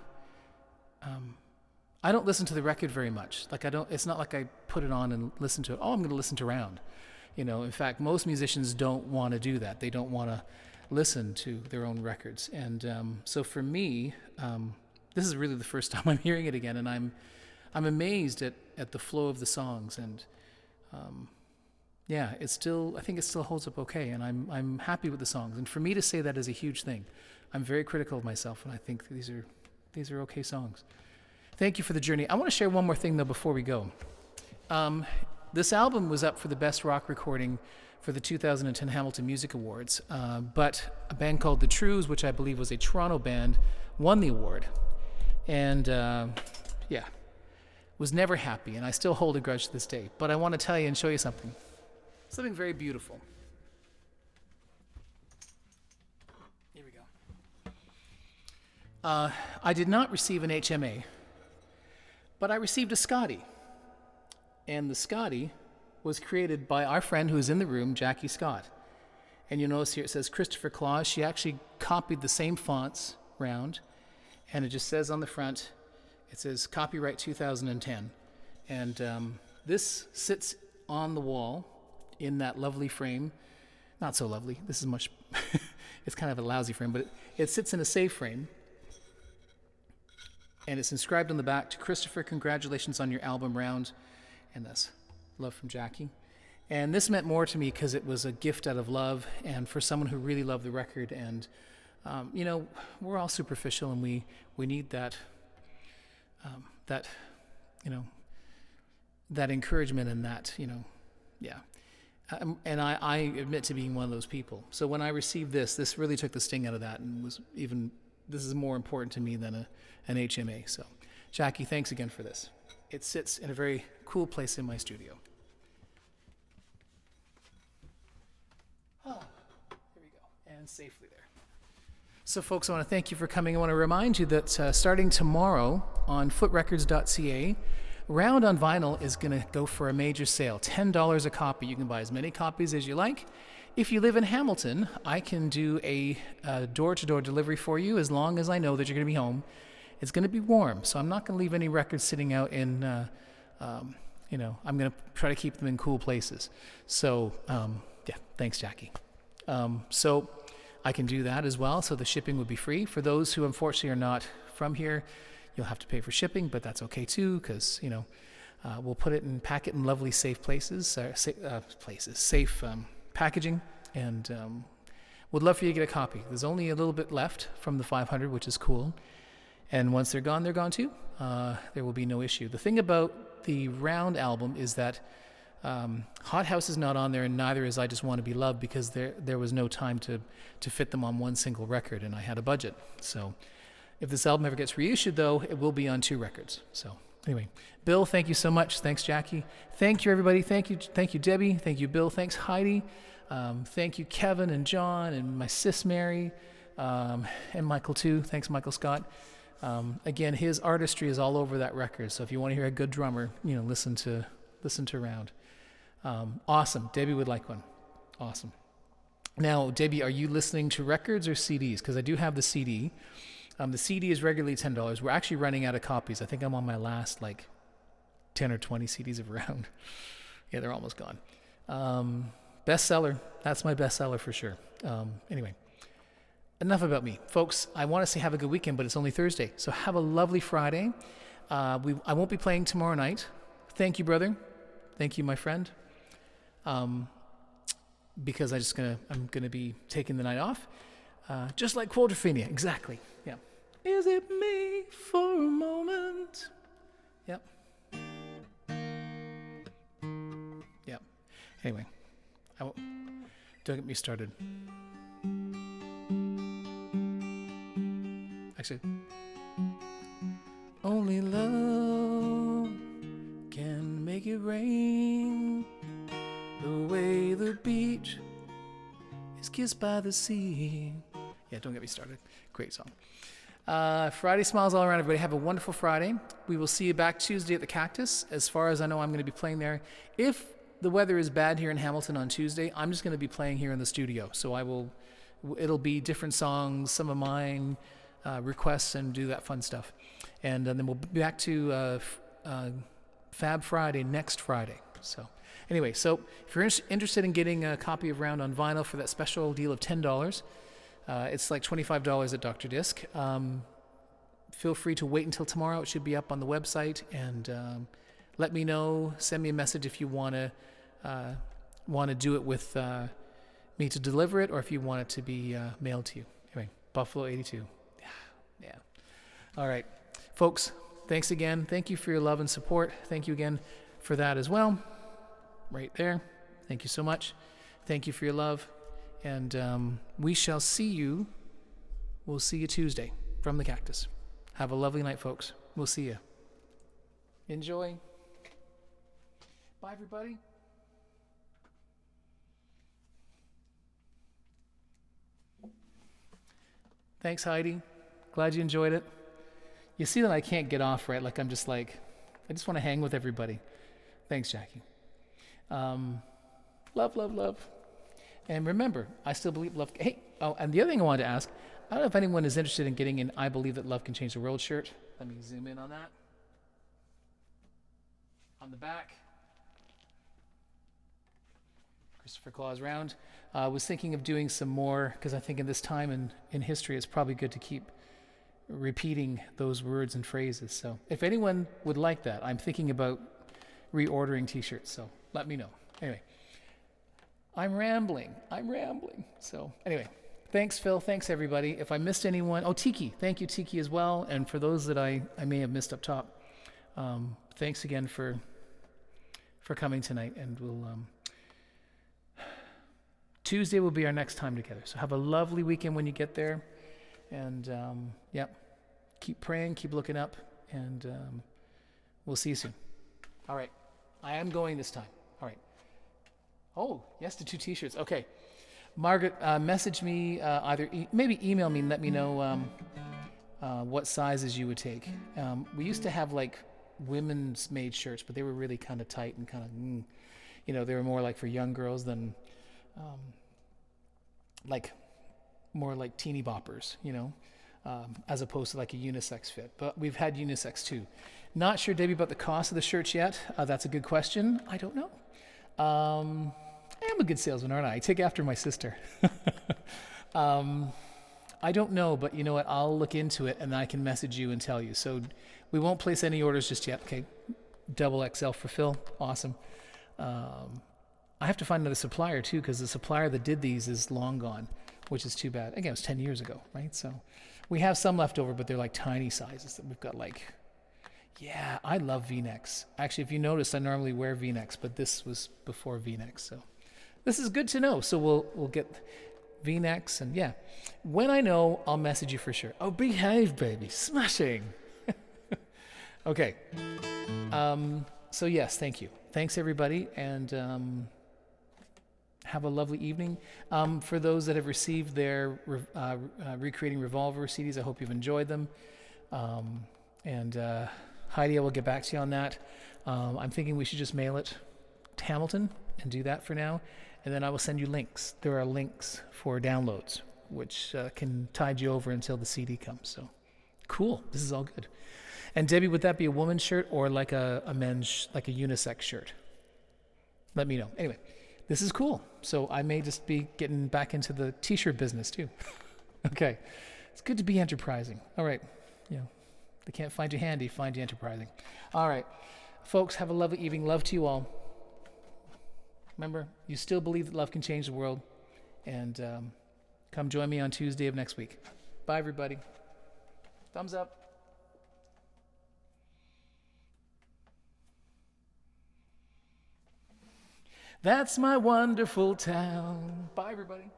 I don't listen to the record very much. It's not like I put it on and listen to it. Oh, I'm going to listen to Round. In fact, most musicians don't want to do that. They don't want to listen to their own records. And so for me, this is really the first time I'm hearing it again, and I'm amazed at the flow of the songs, and I think it still holds up okay, and I'm happy with the songs. And for me to say that is a huge thing. I'm very critical of myself, and I think these are okay songs. Thank you for the journey. I want to share one more thing though before we go. This album was up for the best rock recording for the 2010 Hamilton Music Awards, but a band called The Trues, which I believe was a Toronto band, won the award, and was never happy, and I still hold a grudge to this day. But I want to tell you and show you something very beautiful. Here we go. I did not receive an HMA, but I received a Scotty. And the Scotty was created by our friend who is in the room, Jackie Scott. And you'll notice here it says Christopher Claus. She actually copied the same fonts round, and it just says on the front, it says copyright 2010. And this sits on the wall in that lovely frame. Not so lovely. This is much, it's kind of a lousy frame, but it sits in a safe frame. And it's inscribed on the back, to Christopher, congratulations on your album Round. And that's love from Jackie. And this meant more to me because it was a gift out of love, and for someone who really loved the record. And we're all superficial, and we need that that encouragement and that, yeah. And I admit to being one of those people. So when I received this really took the sting out of that, and this is more important to me than an HMA. So, Jackie, thanks again for this. It sits in a very cool place in my studio. Oh, here we go, and safely there. So, folks, I want to thank you for coming. I want to remind you that starting tomorrow on footrecords.ca, Round on Vinyl is going to go for a major sale, $10 a copy. You can buy as many copies as you like. If you live in Hamilton, I can do a door-to-door delivery for you as long as I know that you're going to be home. It's going to be warm, so I'm not going to leave any records sitting out in, I'm going to try to keep them in cool places. So, yeah, thanks, Jackie. So I can do that as well, so the shipping would be free. For those who unfortunately are not from here, you'll have to pay for shipping, but that's okay too, because we'll pack it in lovely, safe places, safe packaging, and would love for you to get a copy. There's only a little bit left from the 500, which is cool. And once they're gone too. There will be no issue. The thing about the Round album is that Hot House is not on there, and neither is I Just Want to Be Loved, because there was no time to fit them on one single record, and I had a budget. So if this album ever gets reissued, though, it will be on 2 records. So anyway, Bill, thank you so much. Thanks, Jackie. Thank you, everybody. Thank you, Debbie. Thank you, Bill. Thanks, Heidi. Thank you, Kevin and John and my sis Mary, and Michael too. Thanks, Michael Scott. Again, his artistry is all over that record. So if you want to hear a good drummer, listen to Round. Awesome. Debbie would like one. Awesome. Now, Debbie, are you listening to records or CDs? Because I do have the CD. The CD is regularly $10. We're actually running out of copies. I think I'm on my last 10 or 20 CDs of Round. Yeah, they're almost gone. Bestseller. That's my bestseller for sure. Anyway, enough about me. Folks, I want to say have a good weekend, but it's only Thursday. So have a lovely Friday. I won't be playing tomorrow night. Thank you, brother. Thank you, my friend. Because I'm gonna be taking the night off. Just like Quadrophenia, exactly. Yeah. Is it me for a moment? Yep. Yep. Anyway, don't get me started. Actually, only love can make it rain the way the beach is kissed by the sea. Yeah, don't get me started. Great song. Friday smiles all around, everybody. Have a wonderful Friday. We will see you back Tuesday at the Cactus. As far as I know, I'm going to be playing there. If the weather is bad here in Hamilton on Tuesday, I'm just going to be playing here in the studio. So it'll be different songs, some of mine, requests, and do that fun stuff. And then we'll be back to Fab Friday next Friday. So anyway, so if you're interested in getting a copy of Round on Vinyl for that special deal of $10, it's like $25 at Dr. Disc. Feel free to wait until tomorrow. It should be up on the website, and let me know. Send me a message if you want to do it with me to deliver it, or if you want it to be mailed to you. Anyway, Buffalo 82. Yeah. All right, folks. Thanks again. Thank you for your love and support. Thank you again for that as well. Right there. Thank you so much. Thank you for your love. And we shall see you. We'll see you Tuesday from the Cactus. Have a lovely night, folks. We'll see you. Enjoy. Bye, everybody. Thanks, Heidi. Glad you enjoyed it. You see that I can't get off, right? I just want to hang with everybody. Thanks, Jackie. Love, love, love. And remember, I still believe love. Hey, and the other thing I wanted to ask, I don't know if anyone is interested in getting an I Believe That Love Can Change the World shirt. Let me zoom in on that. On the back, Christopher Claus Round. I was thinking of doing some more, because I think in this time in history, it's probably good to keep repeating those words and phrases. So if anyone would like that, I'm thinking about reordering t-shirts, so let me know. Anyway, I'm rambling. So anyway, thanks, Phil. Thanks, everybody. If I missed anyone, Tiki. Thank you, Tiki, as well. And for those that I may have missed up top, thanks again for for coming tonight, and we'll Tuesday will be our next time together. So have a lovely weekend when you get there, and keep praying, keep looking up, and we'll see you soon. All right, I am going this time. All right. Oh, yes to 2 T-shirts. Okay, Margaret, message me either maybe email me and let me know what sizes you would take. We used to have like women's made shirts, but they were really kind of tight and kind of, they were more like for young girls than like more like teeny boppers, as opposed to like a unisex fit. But we've had unisex too. Not sure, Debbie, about the cost of the shirts yet. That's a good question. I don't know. I am a good salesman, aren't I? I take after my sister. I don't know, but you know what? I'll look into it and I can message you and tell you. So we won't place any orders just yet. Okay, double XL for Phil. Awesome. I have to find another supplier too, because the supplier that did these is long gone, which is too bad. Again, it was 10 years ago, right? So we have some left over, but they're like tiny sizes that we've got like, yeah, I love V-necks. Actually, if you notice, I normally wear V-necks, but this was before V-necks. So this is good to know. So we'll get V-necks, and yeah, when I know, I'll message you for sure. Oh, behave, baby. Smashing. Okay. So yes, thank you. Thanks, everybody, and have a lovely evening. For those that have received their Recreating Revolver CDs, I hope you've enjoyed them. And Heidi, I will get back to you on that. I'm thinking we should just mail it to Hamilton and do that for now. And then I will send you links. There are links for downloads, which can tide you over until the CD comes. So cool. This is all good. And Debbie, would that be a woman's shirt or like a men's, like a unisex shirt? Let me know. Anyway, this is cool. So I may just be getting back into the T-shirt business too. Okay. It's good to be enterprising. All right. They can't find you handy, find you enterprising. All right. Folks, have a lovely evening. Love to you all. Remember, you still believe that love can change the world. And come join me on Tuesday of next week. Bye, everybody. Thumbs up. That's my wonderful town. Bye, everybody.